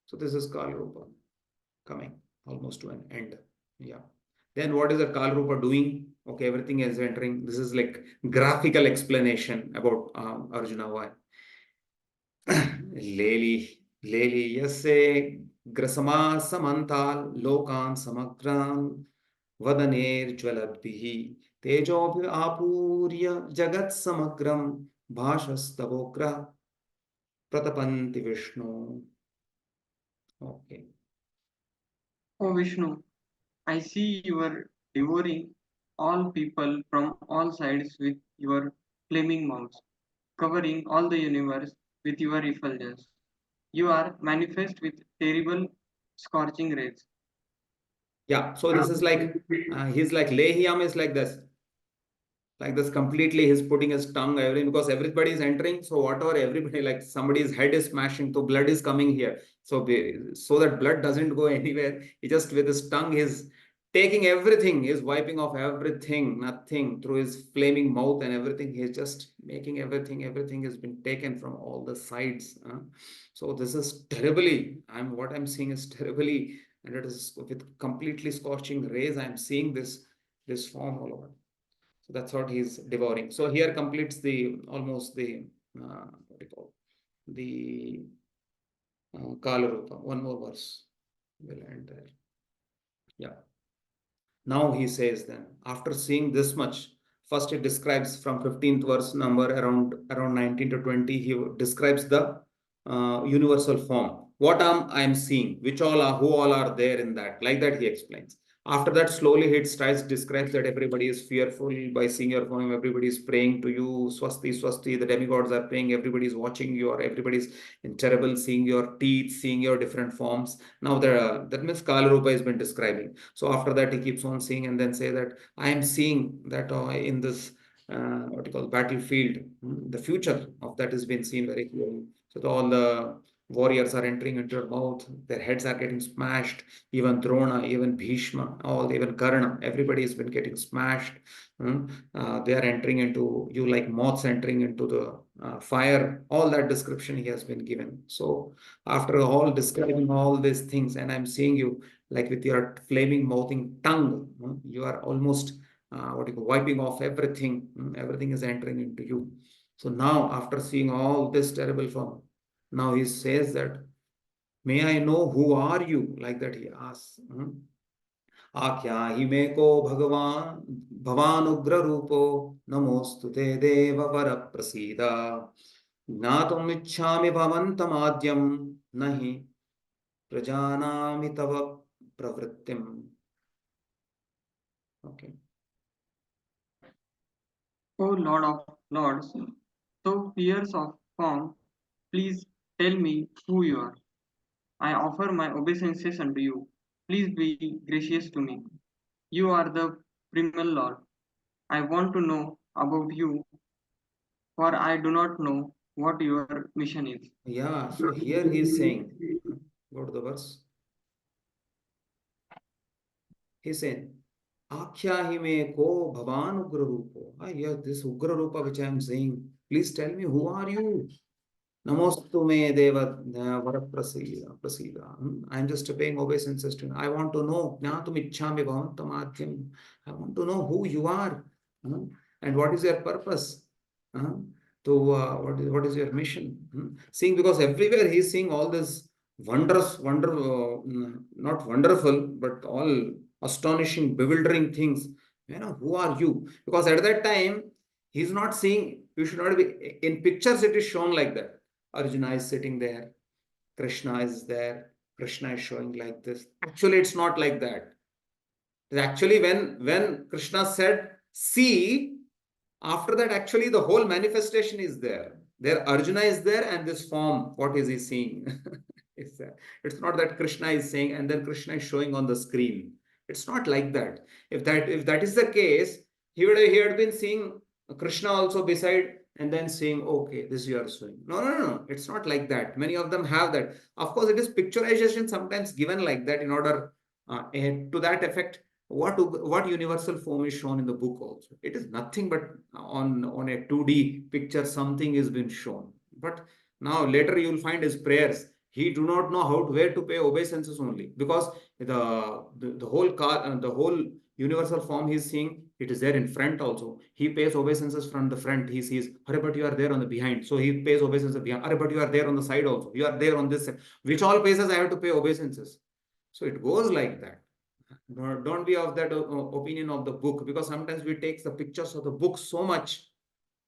So this is Kal Rupa coming almost to an end. Yeah. Then what is the Kal Rupa doing? Okay, everything is entering. This is like graphical explanation about Arjuna why. लेली यस्य ग्रसमा समन्ताल लोकान् समग्रान् वदनेर्ज्वलद्भिः तेजोभि आपूर्य जगत् समग्रं भाषस्तवोग्रः प्रतपन्ति Vishnu. Okay. O Vishnu, I see you are devouring all people from all sides with your flaming mouths, covering all the universe with your effulgence. You are manifest with terrible scorching rays. Yeah, so this is like he's like Lehiam is like this. like this completely. He's putting his tongue, everything, because everybody is entering. So whatever everybody, like somebody's head is smashing, so blood is coming here. So so that blood doesn't go anywhere, he just with his tongue is taking everything, is wiping off everything, nothing through his flaming mouth and everything. He's just making everything has been taken from all the sides. So this is terribly, what I'm seeing is terribly, and it is with completely scorching rays. I'm seeing this form all over. So that's what he's devouring. So here completes the almost the what do you call the Kala Rupa. One more verse will end there. Yeah. Now he says then, after seeing this much, first it describes from 15th verse number around 19 to 20, he describes the universal form. What I am seeing, which all are, who all are there in that, like that he explains. After that, slowly he starts describes that everybody is fearful by seeing your form, everybody is praying to you, swasti, swasti, the demigods are praying, everybody is watching you, or everybody's in terrible, seeing your teeth, seeing your different forms. Now that means Kala Rupa has been describing. So after that, he keeps on seeing and then say that I am seeing that in this what you call battlefield, the future of that has been seen very clearly. So all the warriors are entering into your mouth, their heads are getting smashed, even Drona, even Bhishma, even Karna, everybody has been getting smashed. They are entering into you like moths entering into the fire. All that description he has been given. So after all describing all these things, and I'm seeing you like with your flaming mouthing tongue, you are almost wiping off everything. Everything is entering into you. So now, after seeing all this terrible form, now he says that, may I know who are you? Like that he asks. आख्या हि मे को भगवान भवान उग्र रूपो नमोस्तु ते देव वर प्रसीद ज्ञातुम् इच्छामि भवन्तमाद्यं नहि प्रजानामि तव प्रवृत्तिम्. Okay. O Lord of Lords, so fierce of form, please tell me who you are. I offer my obeisances unto you. Please be gracious to me. You are the primal Lord. I want to know about you, for I do not know what your mission is. Yeah, so here he is saying, go to the verse. He's saying, Akhya me ko bhavan ugra rupo. Yeah, this ugra rupa which I am saying, please tell me who are you? Namostu me deva prasida. I am just paying obeisances to you. I want to know. Jnatum ichchami bhavantam adyam. I want to know who you are. And what is your purpose? What is your mission? Seeing, because everywhere he is seeing all this not wonderful, but all astonishing, bewildering things. Who are you? Because at that time, he's not seeing, you should not be, in pictures it is shown like that. Arjuna is sitting there, Krishna is there, Krishna is showing like this. Actually, it's not like that. Actually, when Krishna said, see, after that, actually, the whole manifestation is there. There, Arjuna is there, and this form, what is he seeing? It's not that Krishna is saying, and then Krishna is showing on the screen. It's not like that. If that is the case, he had been seeing Krishna also beside, and then saying, okay, this you are showing. No. It's not like that. Many of them have that. Of course, it is picturization sometimes given like that in order to that effect. What universal form is shown in the book also? It is nothing but on a 2D picture, something has been shown. But now later you will find his prayers. He do not know where to pay obeisances only, because the whole universal form he is seeing, it is there in front also. He pays obeisances from the front. He sees, Hare, but you are there on the behind. So he pays obeisances behind. Hare, but you are there on the side also. You are there on this side. Which all places I have to pay obeisances. So it goes like that. Don't be of that opinion of the book, because sometimes we take the pictures of the book so much,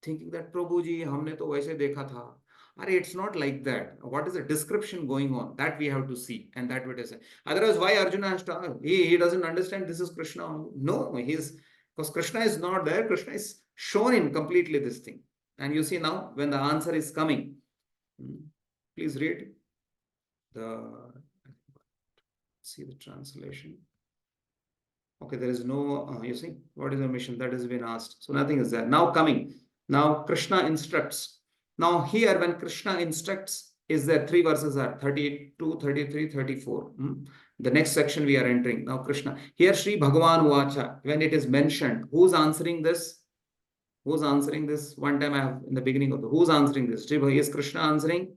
thinking that Prabhuji, हमने तो वैसे देखा था. It's not like that. What is the description going on? That we have to see, and that we say. Otherwise, why Arjuna has to? He doesn't understand this is Krishna. No, because Krishna is not there. Krishna is shown in completely this thing. And you see now when the answer is coming. Please read see the translation. Okay, there is no, you see, what is the mission that has been asked? So nothing is there. Now coming, now Krishna instructs. Now here when Krishna instructs, is there 3 verses are 32, 33, 34. The next section we are entering. Now Krishna, here Sri Bhagavan Vacha, when it is mentioned, who's answering this? Who's answering this? One time I have in the beginning of the, who's answering this? Is Krishna answering?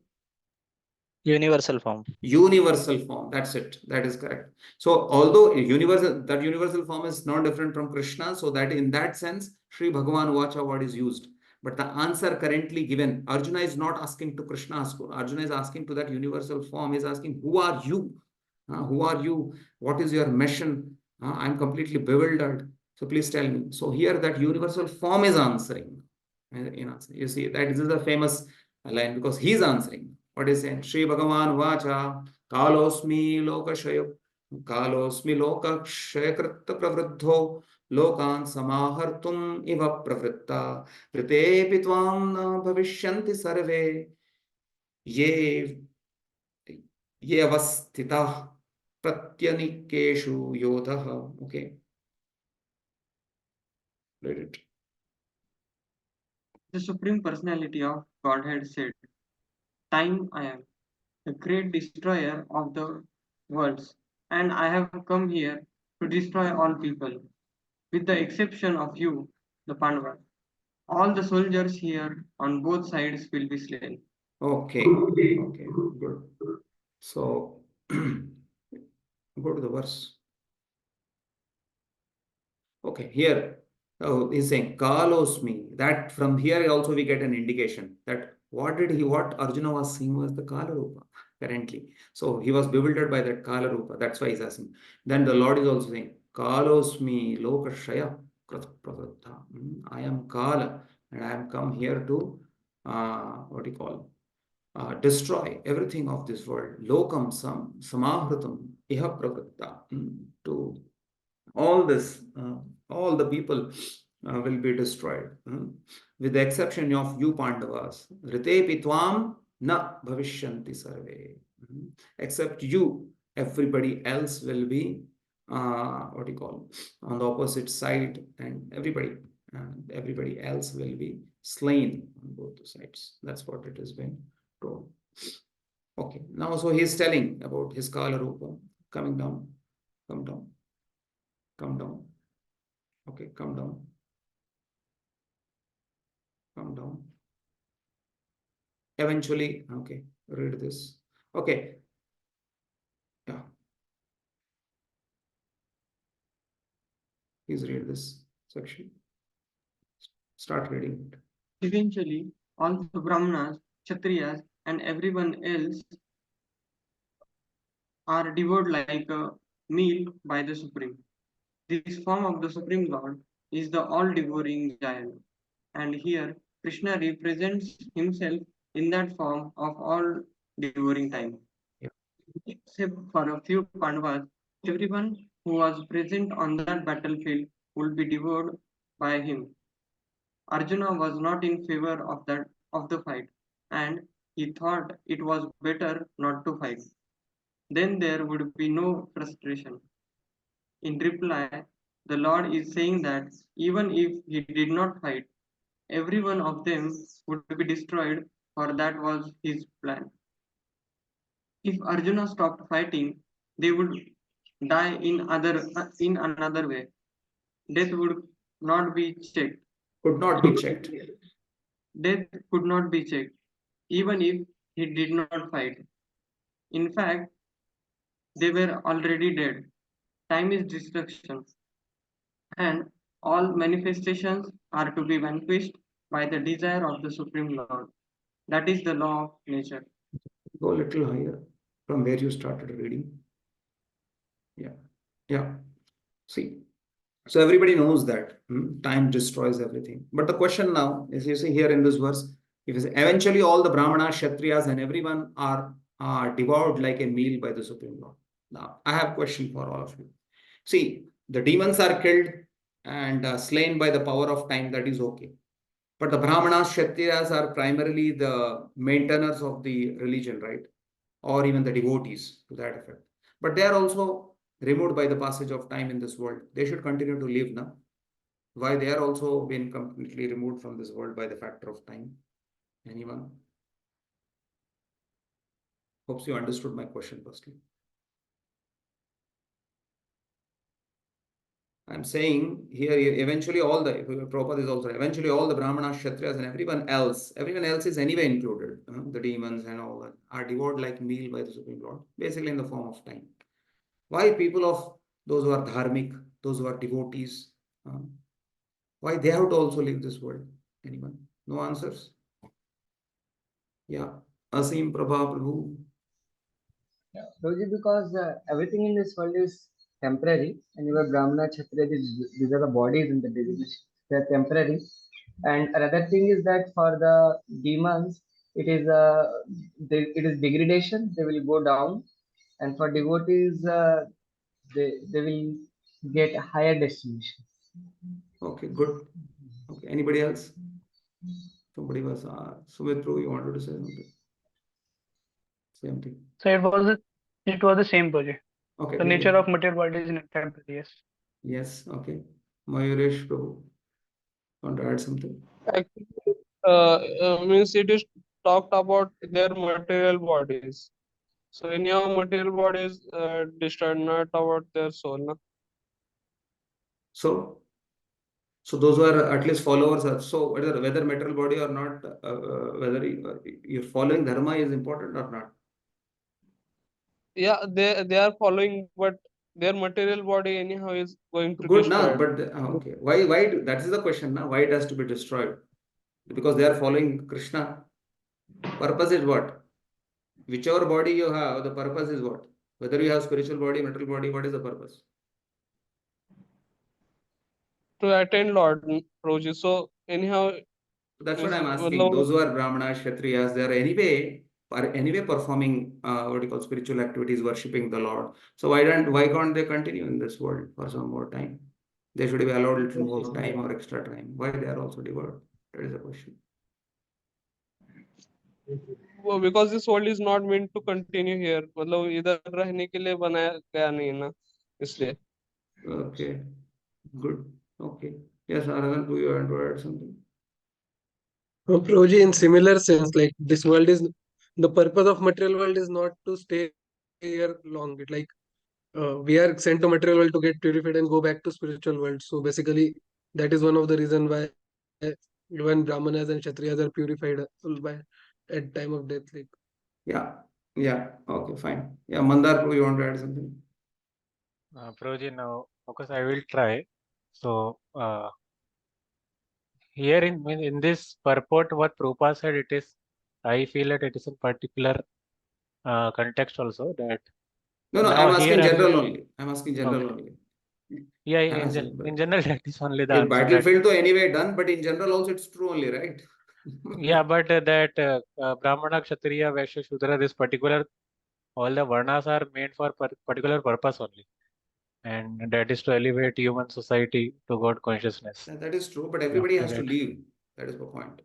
Universal form. Universal form, that's it, that is correct. So although universal form is not different from Krishna, so that in that sense Sri Bhagavan Vacha word is used, but the answer currently given, Arjuna is not asking to Krishna, Arjuna is asking to that universal form, is asking, who are you? Who are you? What is your mission? I'm completely bewildered, so please tell me. So here that universal form is answering. You see, that this is a famous line because he is answering. What is saying? Shri Bhagavan Vacha Kalosmi Lokashayo Kalosmi Lokashayakritta Pravruddho Lokan Samahartum Iva Pravritta Ritepi Tvam Na Bhavishyanti Sarve Ye Avasthita Pratyanikeshu Yodha. Okay. Read it. The Supreme Personality of Godhead said, "Time I am, the great destroyer of the worlds, and I have come here to destroy all people, with the exception of you, the Pandavas. All the soldiers here on both sides will be slain." Okay. Okay. Good. So go to the verse. Okay, here he's saying Kalosmi. That from here also we get an indication that what Arjuna was seeing was the Kala Rupa currently. So he was bewildered by that Kala Rupa. That's why he's asking. Then the Lord is also saying Kalosmi Lokashaya Pravrutta. I am Kala and I am come here to what do you call? Destroy everything of this world. Lokam samahrutam iha pravritta. To all this, all the people will be destroyed, with the exception of you Pandavas. Ritepi tvam na bhavishyanti sarve. Except you, everybody else will be, what do you call, on the opposite side, and everybody else will be slain on both the sides. That's what it has been told. Okay, now so he is telling about his Kala Rupa coming down, come down. Come down. Okay, come down. Come down. Eventually, okay, read this. Okay. Yeah. Please read this section. Start reading it. Eventually, all the Brahmanas, Kshatriyas, and everyone else are devoured like a meal by the Supreme. This form of the Supreme Lord is the all-devouring giant, and here Krishna represents himself in that form of all-devouring time. Yeah. Except for a few Pandavas, everyone who was present on that battlefield would be devoured by him. Arjuna was not in favor of the fight, and he thought it was better not to fight. Then there would be no frustration. In reply, the Lord is saying that even if he did not fight, every one of them would be destroyed, for that was his plan. If Arjuna stopped fighting, they would die in another way. Death would not be checked. Could not be checked. Death could not be checked, even if he did not fight. In fact, they were already dead. Time is destruction, and all manifestations are to be vanquished by the desire of the Supreme Lord. That is the law of nature. Go a little higher from where you started reading. Yeah. Yeah. See. So everybody knows that time destroys everything. But the question now is, you see here in this verse, if eventually all the Brahmanas, Kshatriyas, and everyone are devoured like a meal by the Supreme Lord. Now, I have a question for all of you. See, the demons are killed and slain by the power of time, that is okay. But the Brahmanas, Kshatriyas are primarily the maintainers of the religion, right? Or even the devotees to that effect. But they are also removed by the passage of time in this world, they should continue to live now. Why they are also been completely removed from this world by the factor of time? Anyone? Hopes you understood my question firstly. I'm saying here eventually all the Prabhupada is also eventually all the Brahmanas, Kshatriyas, and everyone else is anyway included. The demons and all that are devoured like meal by the Supreme Lord, basically in the form of time. Why people of those who are dharmic, those who are devotees, why they have to also leave this world? Anyone? No answers? Yeah. Asim Prabha Prabhu. Prabhuji, because everything in this world is temporary, and your Brahmana, Kshatriya, these are the bodies in the divinity. They are temporary. And another thing is that for the demons, it is degradation. They will go down, and for devotees, they will get a higher destination. Okay, good. Okay, anybody else? Somebody was Sumitru, you wanted to say something? Same thing. So it was the same project. Okay, The nature of material body is temporary. Yes. Yes, okay. Mayuresh Prabhu, want to add something? Actually, means it is talked about their material bodies. So anyhow, material bodies destroyed, not about their soul. No? So those who are at least followers are, so whether material body or not, whether you're following dharma is important or not? Yeah, they are following, but their material body anyhow is going to Good now, destroyed. but okay. Why that is the question now. Why it has to be destroyed? Because they are following Krishna. Purpose is what? Whichever body you have, the purpose is what? Whether you have spiritual body, material body, what is the purpose? To attain Lord Roji. So anyhow, That's what means, I'm asking. Those who are Brahmanas, Kshatriyas, they are anyway performing what you call spiritual activities, worshipping the Lord. So why can't they continue in this world for some more time? They should be allowed a little more time or extra time. Why they are also devoured? That is the question. because this world is not meant to continue here. मतलब इधर रहने के लिए बनाया गया नहीं ना, इसलिए. Okay, good. Okay. Yes, Aravind, do you want to add something? Prabhuji, in similar sense, like this world is the purpose of material world is not to stay here long. It like we are sent to material world to get purified and go back to spiritual world. So basically, that is one of the reason why when Brahmanas and Kshatriyas are purified by at time of death. Like Yeah. Okay, fine. Yeah, Mandar, you want to add something? Prabhuji, now, because I will try. So, here in this purport, what Prabhupada said, it is, I feel that it is in particular context also that. No, now I'm asking here general only. I'm asking general Okay. only. Yeah, in general, that is only the answer. That, Battlefield though anyway done, but in general also it's true only, right? yeah, but that Brahmana, Kshatriya, Vaishya, Shudra, this particular, all the varnas are made for particular purpose only. And that is to elevate human society to God consciousness. That is true, but everybody has to leave. That is the point.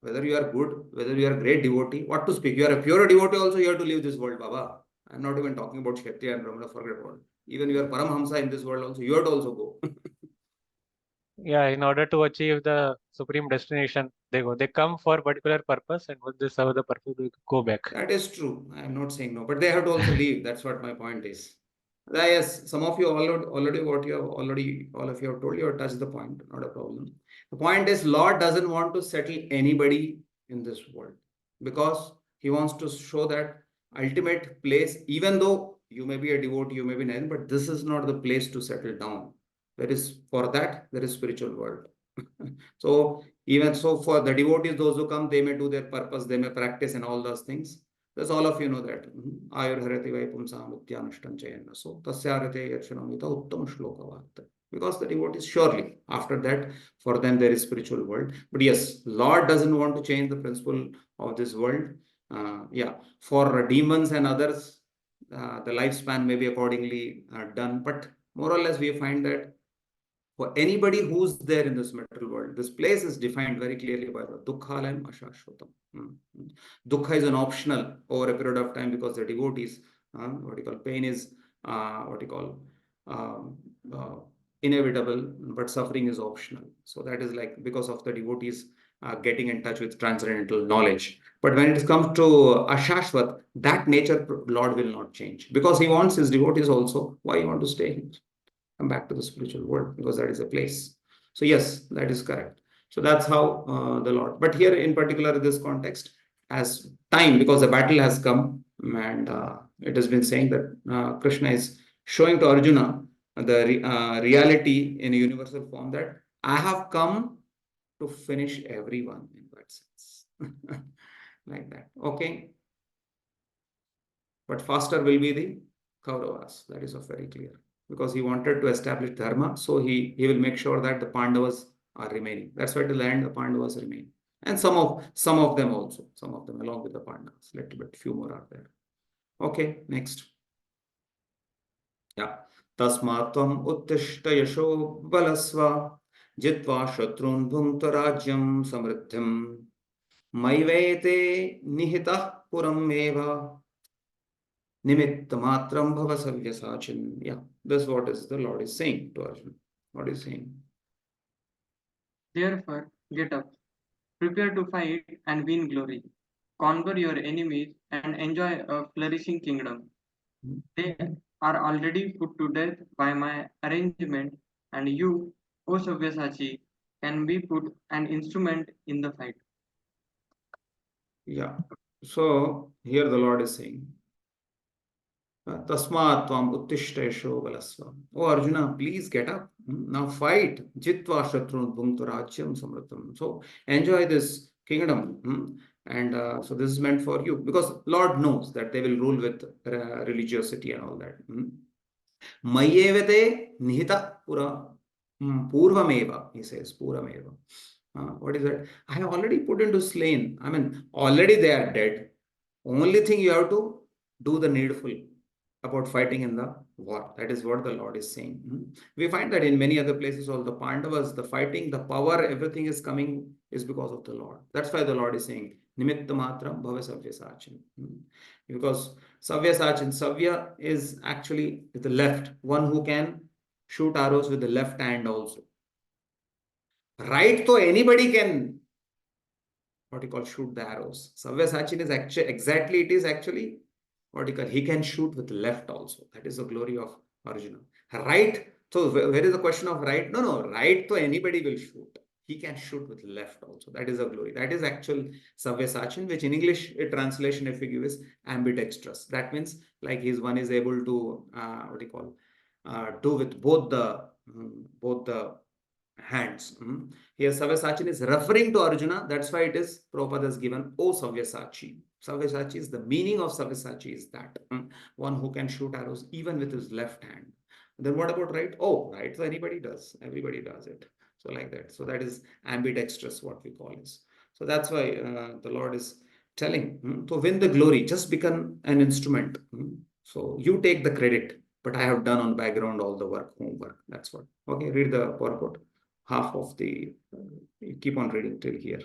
Whether you are good, whether you are a great devotee, what to speak? You are a pure devotee also, you have to leave this world, Baba. I'm not even talking about Kshatriya and Brahmana, forget about it. Even you are Paramhamsa in this world also, you have to also go. Yeah, in order to achieve the supreme destination, they go. They come for a particular purpose, and when they serve the purpose, they go back. That is true. I'm not saying no, but they have to also leave. That's what my point is. Yes, some of you already what you have already, all of you have told, you have touched the point, not a problem. The point is, Lord doesn't want to settle anybody in this world because he wants to show that ultimate place, even though you may be a devotee, you may be nothing, but this is not the place to settle down. There is, for that, there is spiritual world. So even so, for the devotees, those who come, they may do their purpose, they may practice and all those things. That's all of you know that. Ayurharati vaipumsam utyanashtam chayana. So tasyarate yakshanamita uttam shlokavat. Because the devotees, surely, after that, for them there is spiritual world. But yes, Lord doesn't want to change the principle of this world. Yeah, for demons and others, the lifespan may be accordingly done. But more or less, we find that for anybody who's there in this material world, this place is defined very clearly by the dukkhalayam ashashvatam. Dukkha is an optional over a period of time because the devotees, what you call pain is what you call um, inevitable, but suffering is optional. So that is like because of the devotees getting in touch with transcendental knowledge. But when it comes to Ashashvat, that nature Lord will not change because he wants his devotees also. Why you want to stay here? Come back to the spiritual world because that is a place. So yes, that is correct. So that's how the Lord. But here in particular, in this context, as time, because the battle has come, and it has been saying that Krishna is showing to Arjuna the reality in a universal form that I have come to finish everyone in that sense. Like that. Okay. But faster will be the Kauravas. That is very clear. Because he wanted to establish Dharma, so he will make sure that the Pandavas are remaining. That's why to land the Pandavas remain. And some of them also, some of them along with the Pandavas. Little bit, few more are there. Okay, next. Yeah. Tasmatvam uttishta yasho balasva jitva shatrun bhunta rajyam samriddhim maivete nihitah puram eva Nimitta matram bhava savyasachin. Yeah, that's what is the Lord is saying to Arjuna. What is saying? Therefore, get up, prepare to fight and win glory. Conquer your enemies and enjoy a flourishing kingdom. They are already put to death by my arrangement, and you, O Sabyasachi, can be put an instrument in the fight. Yeah. So here the Lord is saying, Tasmat tvam uttishta balasva. Oh Arjuna, please get up. Now fight. Jitva shatrun bhuntu rajyam samritam. So enjoy this kingdom. And so this is meant for you because Lord knows that they will rule with religiosity and all that. Mayevate nihita purvameva, he says, purameva. What is that? I have already put into slain. I mean, already they are dead. Only thing you have to do the needful about fighting in the war. That is what the Lord is saying. We find that in many other places, all the Pandavas, the fighting, the power, everything is coming is because of the Lord. That's why the Lord is saying, Nimitta matram bhava savyasachin. Because savyasachin, savya is actually the left, one who can shoot arrows with the left hand also. Right, so anybody can what you call shoot the arrows. Savyasachin is actually exactly it is actually what you call he can shoot with left also. That is the glory of Arjuna. Right. So where is the question of right? No. Right. So anybody will shoot. He can shoot with left also. That is a glory. That is actual Savyasachin, which in English a translation if you give is ambidextrous. That means like his one is able to what you call do with both the hands. Here Savyasachin is referring to Arjuna. That's why it is Prabhupada has given O Savyasachi. Savyasachi is the meaning of Savyasachi is that one who can shoot arrows even with his left hand. Then what about right? Oh, right. So anybody does. Everybody does it. So like that. So that is ambidextrous, what we call is. So that's why the Lord is telling to win the glory, just become an instrument. So you take the credit, but I have done on background all the work, homework. That's what. Okay, read the PowerPoint. Half of the, keep on reading till here.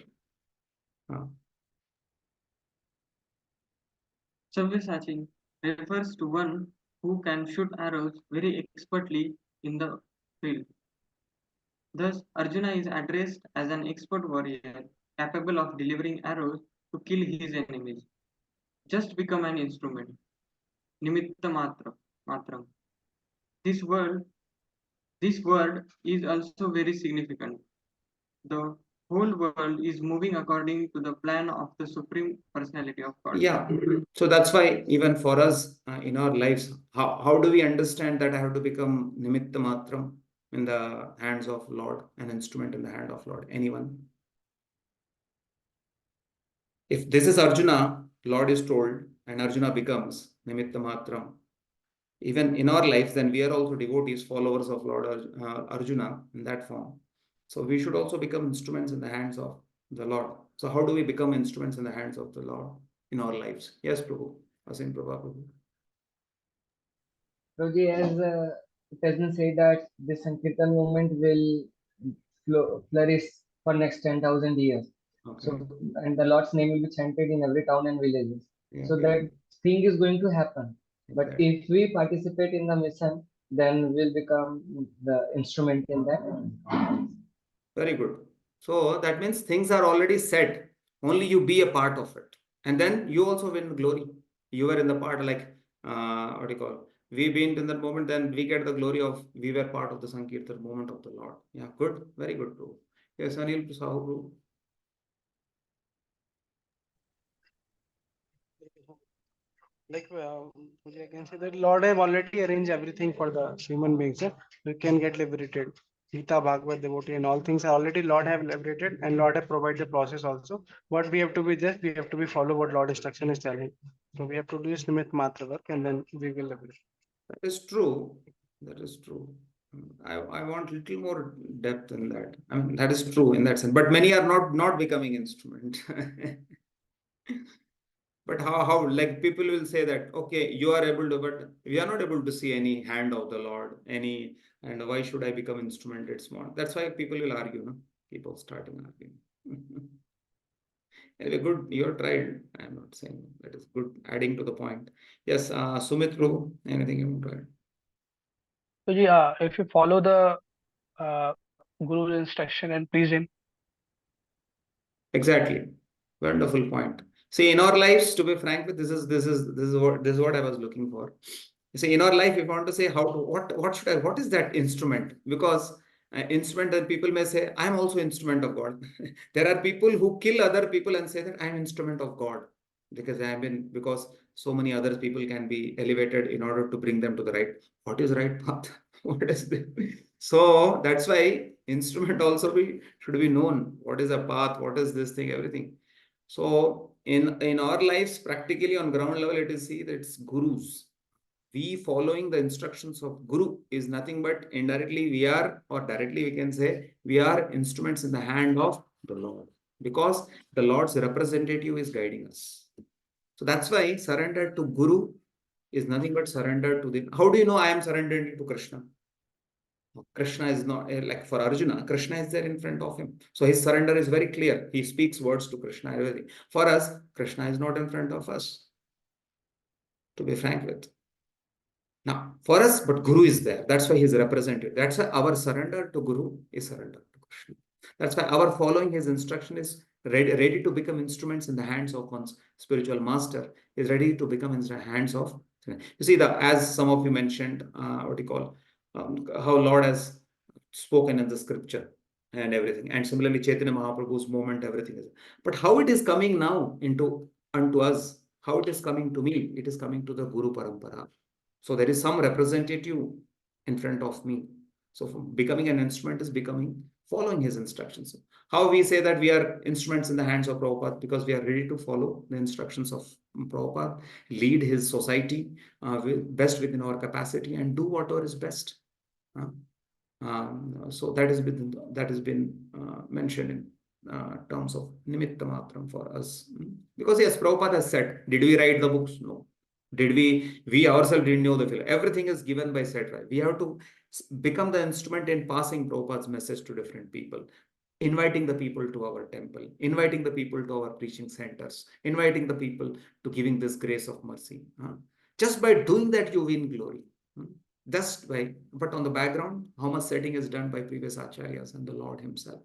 Sabyasachi refers to one who can shoot arrows very expertly in the field. Thus, Arjuna is addressed as an expert warrior capable of delivering arrows to kill his enemies. Just become an instrument. Nimitta matram. This word is also very significant. The whole world is moving according to the plan of the Supreme Personality of God. Yeah. So that's why even for us in our lives, how do we understand that I have to become nimitta matram in the hands of Lord, an instrument in the hand of Lord? Anyone? If this is Arjuna, Lord is told, and Arjuna becomes nimitta matram. Even in our lives, then we are also devotees, followers of Lord Arjuna in that form. So we should also become instruments in the hands of the Lord. So how do we become instruments in the hands of the Lord in our lives? Yes, Prabhu. Asim Prabhu. Prabhuji, as it has been said that this Sankirtan movement will flourish for next 10,000 years. Okay. So, and the Lord's name will be chanted in every town and villages. Yeah, So yeah. that thing is going to happen. But Exactly. if we participate in the mission, then we'll become the instrument in that. Very good. So that means things are already set. Only you be a part of it. And then you also win glory. You were in the part like, what do you call? We being in that moment, then we get the glory of, we were part of the Sankirtan moment of the Lord. Yeah, good. Very good, bro. Yes, Anil Sahu, bro. Like I can say that Lord have already arranged everything for the human beings. We can get liberated. Gita, Bhagavad, devotee, and all things are already Lord have liberated, and Lord have provided the process also. What we have to be just, we have to be follow what Lord instruction is telling. So we have to do this limit matra work, and then we will liberate. That is true. That is true. I want little more depth in that. I mean, that is true in that sense. But many are not becoming instrument. But how like people will say that, okay, you are able to, but we are not able to see any hand of the Lord, any, and why should I become instrument? It's more. That's why people will argue, no? Keep on starting arguing. Anyway, good, you have tried. I'm not saying that is good, adding to the point. Yes, Sumit Prabhu, anything you want to add? So yeah, if you follow the Guru's instruction and please him. Exactly. Wonderful point. See, in our lives, to be frank with, this is what I was looking for. You see, in our life, if you want to say how to, what is that instrument? Because instrument, and people may say, I'm also instrument of God. There are people who kill other people and say that I'm instrument of God because so many other people can be elevated in order to bring them to the right. What is right path? What is the so that's why instrument also should be known. What is a path? What is this thing? Everything. So in our lives, practically on ground level, it is see that it's gurus. We following the instructions of Guru is nothing but indirectly we are, or directly we can say, we are instruments in the hand of the Lord, because the Lord's representative is guiding us. So that's why surrender to Guru is nothing but surrender to the. How do you know I am surrendering to Krishna? Krishna is not like for Arjuna, Krishna is there in front of him. So his surrender is very clear. He speaks words to Krishna. Everything. For us, Krishna is not in front of us, to be frank with. Now, for us, but Guru is there. That's why he is represented. That's why our surrender to Guru is surrender to Krishna. That's why our following his instruction is ready to become instruments in the hands of one's spiritual master, is ready to become in the hands of. You see, as some of you mentioned, what you call, how Lord has spoken in the scripture and everything. And similarly, Chaitanya Mahaprabhu's moment, everything is. But how it is coming now unto us, how it is coming to me, it is coming to the Guru Parampara. So there is some representative in front of me. So becoming an instrument is becoming following his instructions. How we say that we are instruments in the hands of Prabhupada? Because we are ready to follow the instructions of Prabhupada, lead his society best within our capacity, and do whatever is best. So that has been mentioned in terms of nimitta matram for us. Because yes, Prabhupada has said, did we write the books? No. Did we ourselves didn't know the film? Everything is given by said, right? We have to become the instrument in passing Prabhupada's message to different people, inviting the people to our temple, inviting the people to our preaching centers, inviting the people to giving this grace of mercy. Just by doing that, you win glory. Just by, but on the background, how much setting is done by previous acharyas and the Lord himself.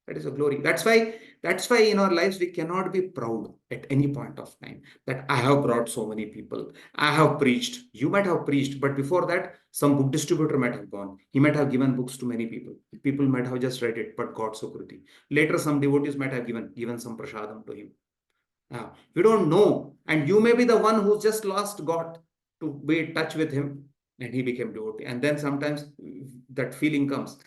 That is a glory. That's why in our lives we cannot be proud at any point of time that I have brought so many people. I have preached. You might have preached, but before that, some book distributor might have gone. He might have given books to many people. People might have just read it, but got Sukriti. Later, some devotees might have given some prasadam to him. We don't know. And you may be the one who just lost God to be in touch with him, and he became devotee. And then sometimes that feeling comes.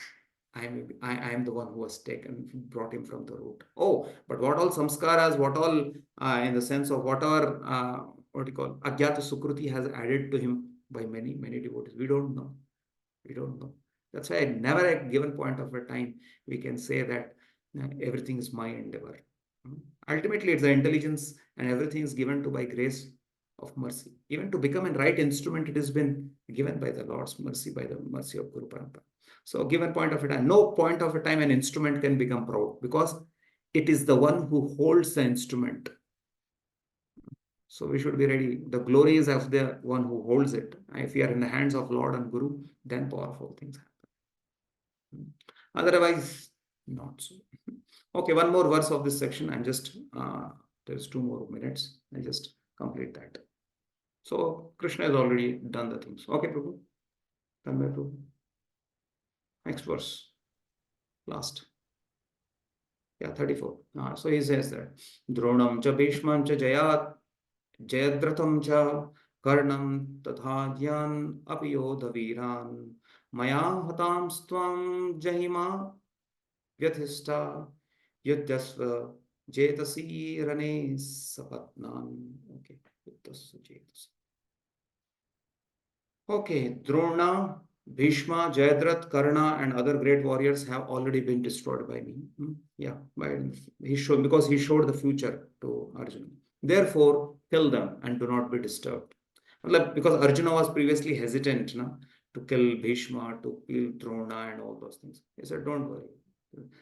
I am the one who was taken, brought him from the root. Oh, but what all samskaras, what all in the sense of whatever, what you call, Agyata Sukruti has added to him by many, many devotees. We don't know. We don't know. That's why never at a given point of a time, we can say that everything is my endeavor. Ultimately, it's the intelligence and everything is given to by grace of mercy. Even to become a right instrument, it has been given by the Lord's mercy, by the mercy of Guru Parampara. So given point of a time, no point of a time an instrument can become proud because it is the one who holds the instrument. So we should be ready. The glory is of the one who holds it. If we are in the hands of Lord and Guru, then powerful things happen. Otherwise, not so. Okay, one more verse of this section. I'm just, there's 2 more minutes. I just complete that. So Krishna has already done the things. Okay, Prabhu. Come back, Prabhu. Next verse. Last. Yeah, 34. So he says that Dronam cha Bhishmam cha Jayadratham cha Karnam tatha dhyan api yodha viran maya hatam stvam jahima vyathista yuddhasva jetasi rane sapatnan. Okay, yuddhasva jetasi. Okay, Drona, Bhishma, Jayadrath, Karna, and other great warriors have already been destroyed by me. Yeah, because he showed the future to Arjuna. Therefore, kill them and do not be disturbed. Because Arjuna was previously hesitant to kill Bhishma, to kill Drona, and all those things. He said, don't worry.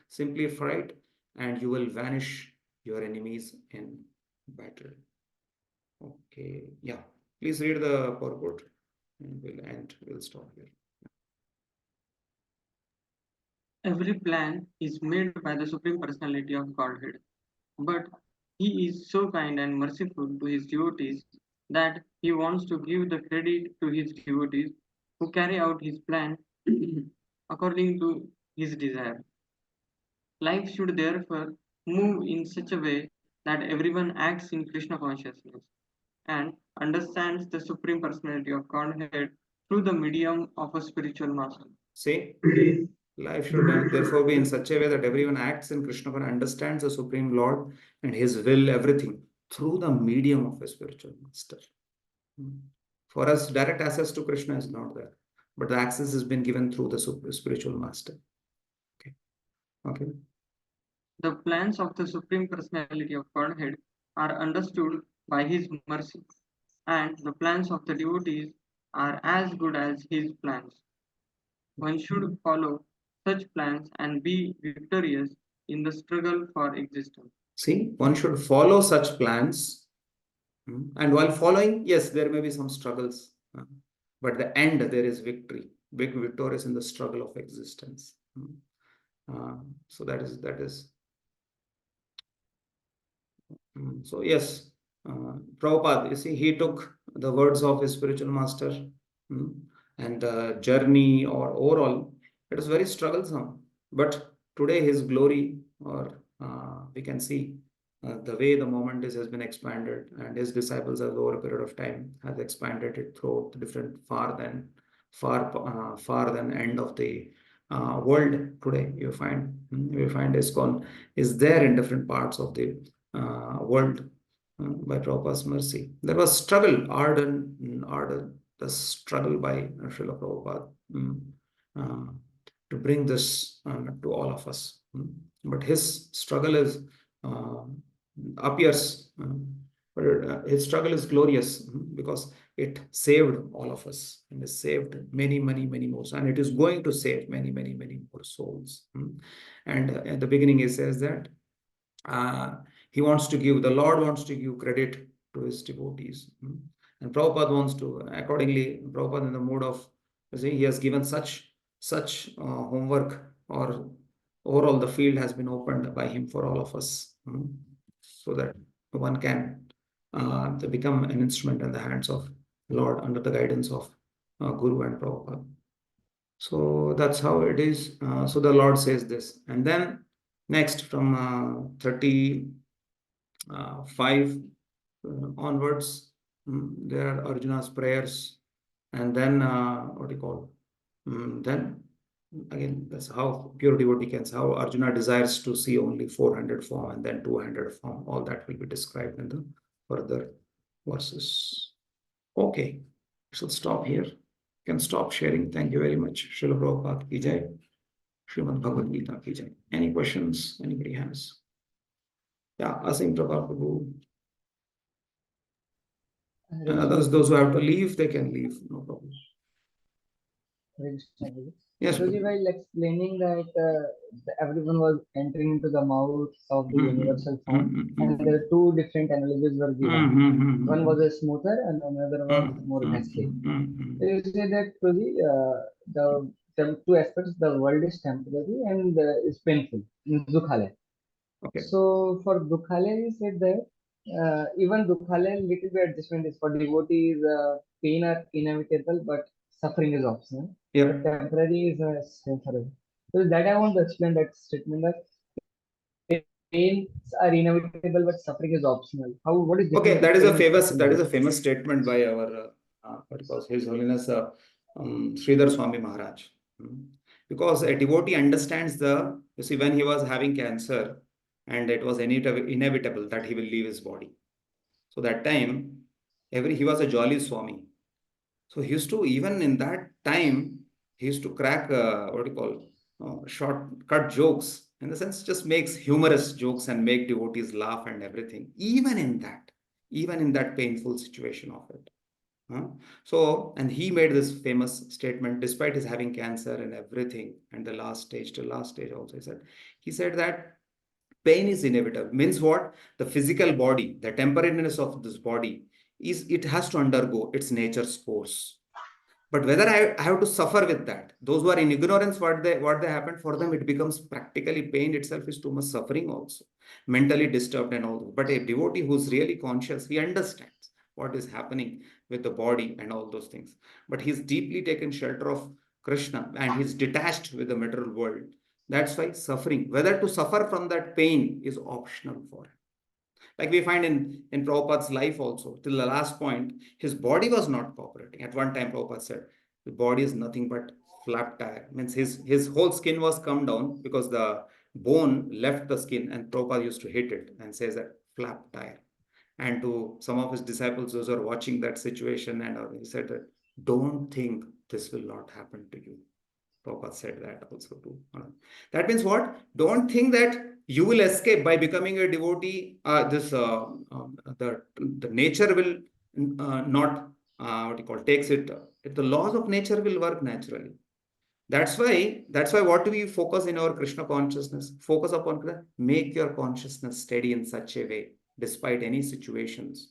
Simply fight, and you will vanish your enemies in battle. Okay, yeah. Please read the purport. And we'll stop here. Every plan is made by the Supreme Personality of Godhead, but he is so kind and merciful to his devotees that he wants to give the credit to his devotees who carry out his plan according to his desire. Life should therefore move in such a way that everyone acts in Krishna consciousness and understands the Supreme Personality of Godhead through the medium of a spiritual master. See, life should therefore be in such a way that everyone acts in Krishna and understands the Supreme Lord and His will, everything, through the medium of a spiritual master. For us, direct access to Krishna is not there, but the access has been given through the spiritual master. Okay. The plans of the Supreme Personality of Godhead are understood by His mercy, and the plans of the devotees are as good as His plans. One should follow such plans and be victorious in the struggle for existence. See, one should follow such plans. And while following, yes, there may be some struggles, but the end, there is victory. Being victorious in the struggle of existence. So that is. So yes, Prabhupada, you see, he took the words of his spiritual master and the journey or overall, it is very strugglesome. But today his glory, or we can see the way the moment has been expanded, and his disciples have over a period of time has expanded it through the different far than end of the world. Today you find ISKCON is there in different parts of the world by Prabhupada's mercy. There was struggle, ardent, the struggle by Srila Prabhupada to bring this to all of us. But his struggle is appears, but his struggle is glorious because it saved all of us, and it saved many more, and it is going to save many more souls. And at the beginning he says that the Lord wants to give credit to his devotees. And Prabhupada wants to, accordingly, Prabhupada in the mood of, he has given such homework, or overall the field has been opened by him for all of us, so that one can become an instrument in the hands of Lord under the guidance of Guru and Prabhupada. So that's how it is. So the Lord says this. And then next from 35 onwards, there are Arjuna's prayers, and then what do you call? Then again, that's how pure devotee can, how Arjuna desires to see only 400 form and then 200 form. All that will be described in the further verses. Okay, I shall stop here. You can stop sharing. Thank you very much. Srila Prabhupada ki jai. Srimad Bhagavad Gita ki jai. Any questions anybody has? Yeah, Asim Prabhu. Those who have to leave, they can leave. No problem. Hare Krishna, Prabhu. Yes, Prabhuji, Prabhu. while explaining that everyone was entering into the mouth of the universal form, and there are two different analogies were given. One was a smoother and another was more ghastly. So you say that Prabhuji, the two aspects, the world is temporary and is painful, in Dukhalaya. Okay. So for Dukhalaya, he said that even Dukhalaya, little bit adjustment is for devotees, pain are inevitable, but suffering is optional. Yep. But temporary is same forever. So that I want to explain that statement that pains are inevitable, but suffering is optional. How? What is Okay, difference that is a between pain and suffering? famous statement by our what it was His Holiness Sridhar Swami Maharaj. Because a devotee understands you see, when he was having cancer, and it was inevitable that he will leave his body. So that time, he was a jolly Swami. So he used to, even in that time, he used to crack what do you call short-cut jokes. In the sense, just makes humorous jokes and make devotees laugh and everything. Even in that painful situation of it. So, and he made this famous statement, despite his having cancer and everything, and the last stage also, he said that pain is inevitable. Means what? The physical body, the temporariness of this body, it has to undergo its nature's course. But whether I have to suffer with that, those who are in ignorance, what they happen for them, it becomes practically pain itself is too much suffering also, mentally disturbed and all. But a devotee who's really conscious, he understands what is happening with the body and all those things. But he's deeply taken shelter of Krishna and he's detached with the material world. That's why suffering, whether to suffer from that pain, is optional for him. Like we find in Prabhupada's life also, till the last point, his body was not cooperating. At one time, Prabhupada said, the body is nothing but flat tire. Means his whole skin was come down because the bone left the skin, and Prabhupada used to hit it and says that flap tire. And to some of his disciples, those who are watching that situation, and he said that, don't think this will not happen to you. Prabhupada said that also too. That means what? Don't think that you will escape by becoming a devotee. The nature will not what you call takes it. The laws of nature will work naturally. That's why what do we focus in our Krishna consciousness? Focus upon Krishna. Make your consciousness steady in such a way, despite any situations,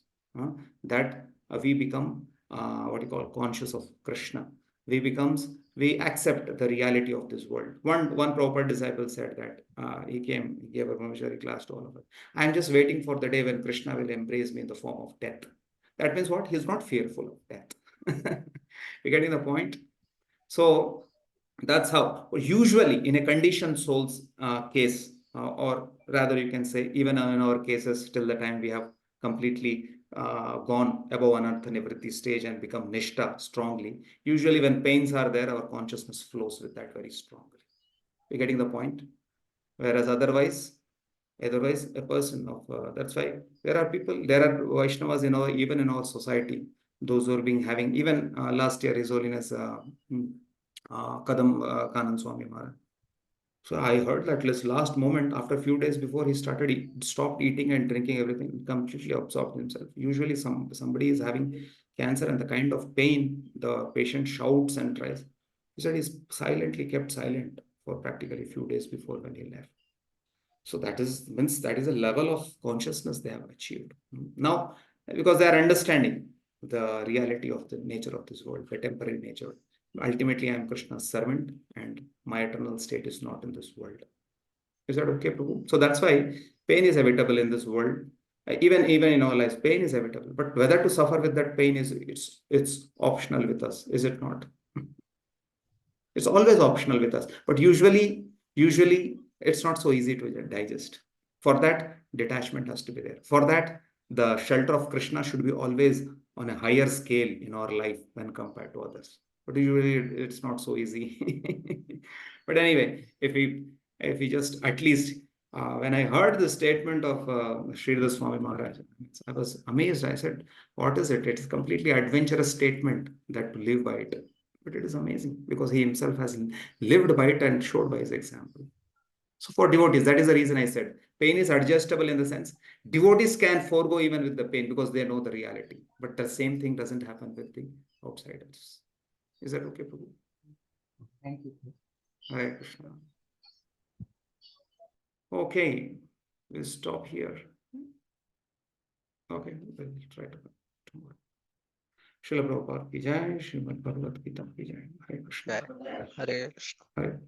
that we become what you call conscious of Krishna. We accept the reality of this world. One proper disciple said that he gave a Brahmachari class to all of us. I am just waiting for the day when Krishna will embrace me in the form of death. That means what? He's not fearful of death. You're getting the point? So that's how usually in a conditioned soul's case, or rather you can say even in our cases, till the time we have completely gone above anartha nivritti stage and become nishta strongly, usually when pains are there, our consciousness flows with that very strongly. You're getting the point? Whereas otherwise a person of that's why there are Vaishnavas even in our society, those who are having even last year His Holiness Kadam Kanan Swami Maharaj. So I heard that last moment, after a few days before he stopped eating and drinking everything, completely absorbed himself. Usually somebody is having cancer and the kind of pain, the patient shouts and tries. He said he's kept silent for practically a few days before when he left. So that is a level of consciousness they have achieved. Now, because they are understanding the reality of the nature of this world, the temporary nature. Ultimately, I am Krishna's servant and my eternal state is not in this world. Is that okay, Prabhu? So that's why pain is inevitable in this world. Even in our lives, pain is inevitable. But whether to suffer with that pain it's optional with us, is it not? It's always optional with us. But usually it's not so easy to digest. For that, detachment has to be there. For that, the shelter of Krishna should be always on a higher scale in our life when compared to others. But usually it's not so easy. But anyway, if we just at least when I heard the statement of Sridhar Swami Maharaj, I was amazed. I said, what is it? It is completely adventurous statement that to live by it. But it is amazing because he himself has lived by it and showed by his example. So for devotees, that is the reason I said pain is adjustable in the sense devotees can forego even with the pain because they know the reality. But the same thing doesn't happen with the outsiders. Is that okay, Prabhu? Thank you. Hare Krishna. Okay, we'll stop here. Okay, we'll try to tomorrow. Srila Prabhupada ki jai, Srimad Bhagavad Gita ki jai. Hare Krishna. Hare Krishna. Hare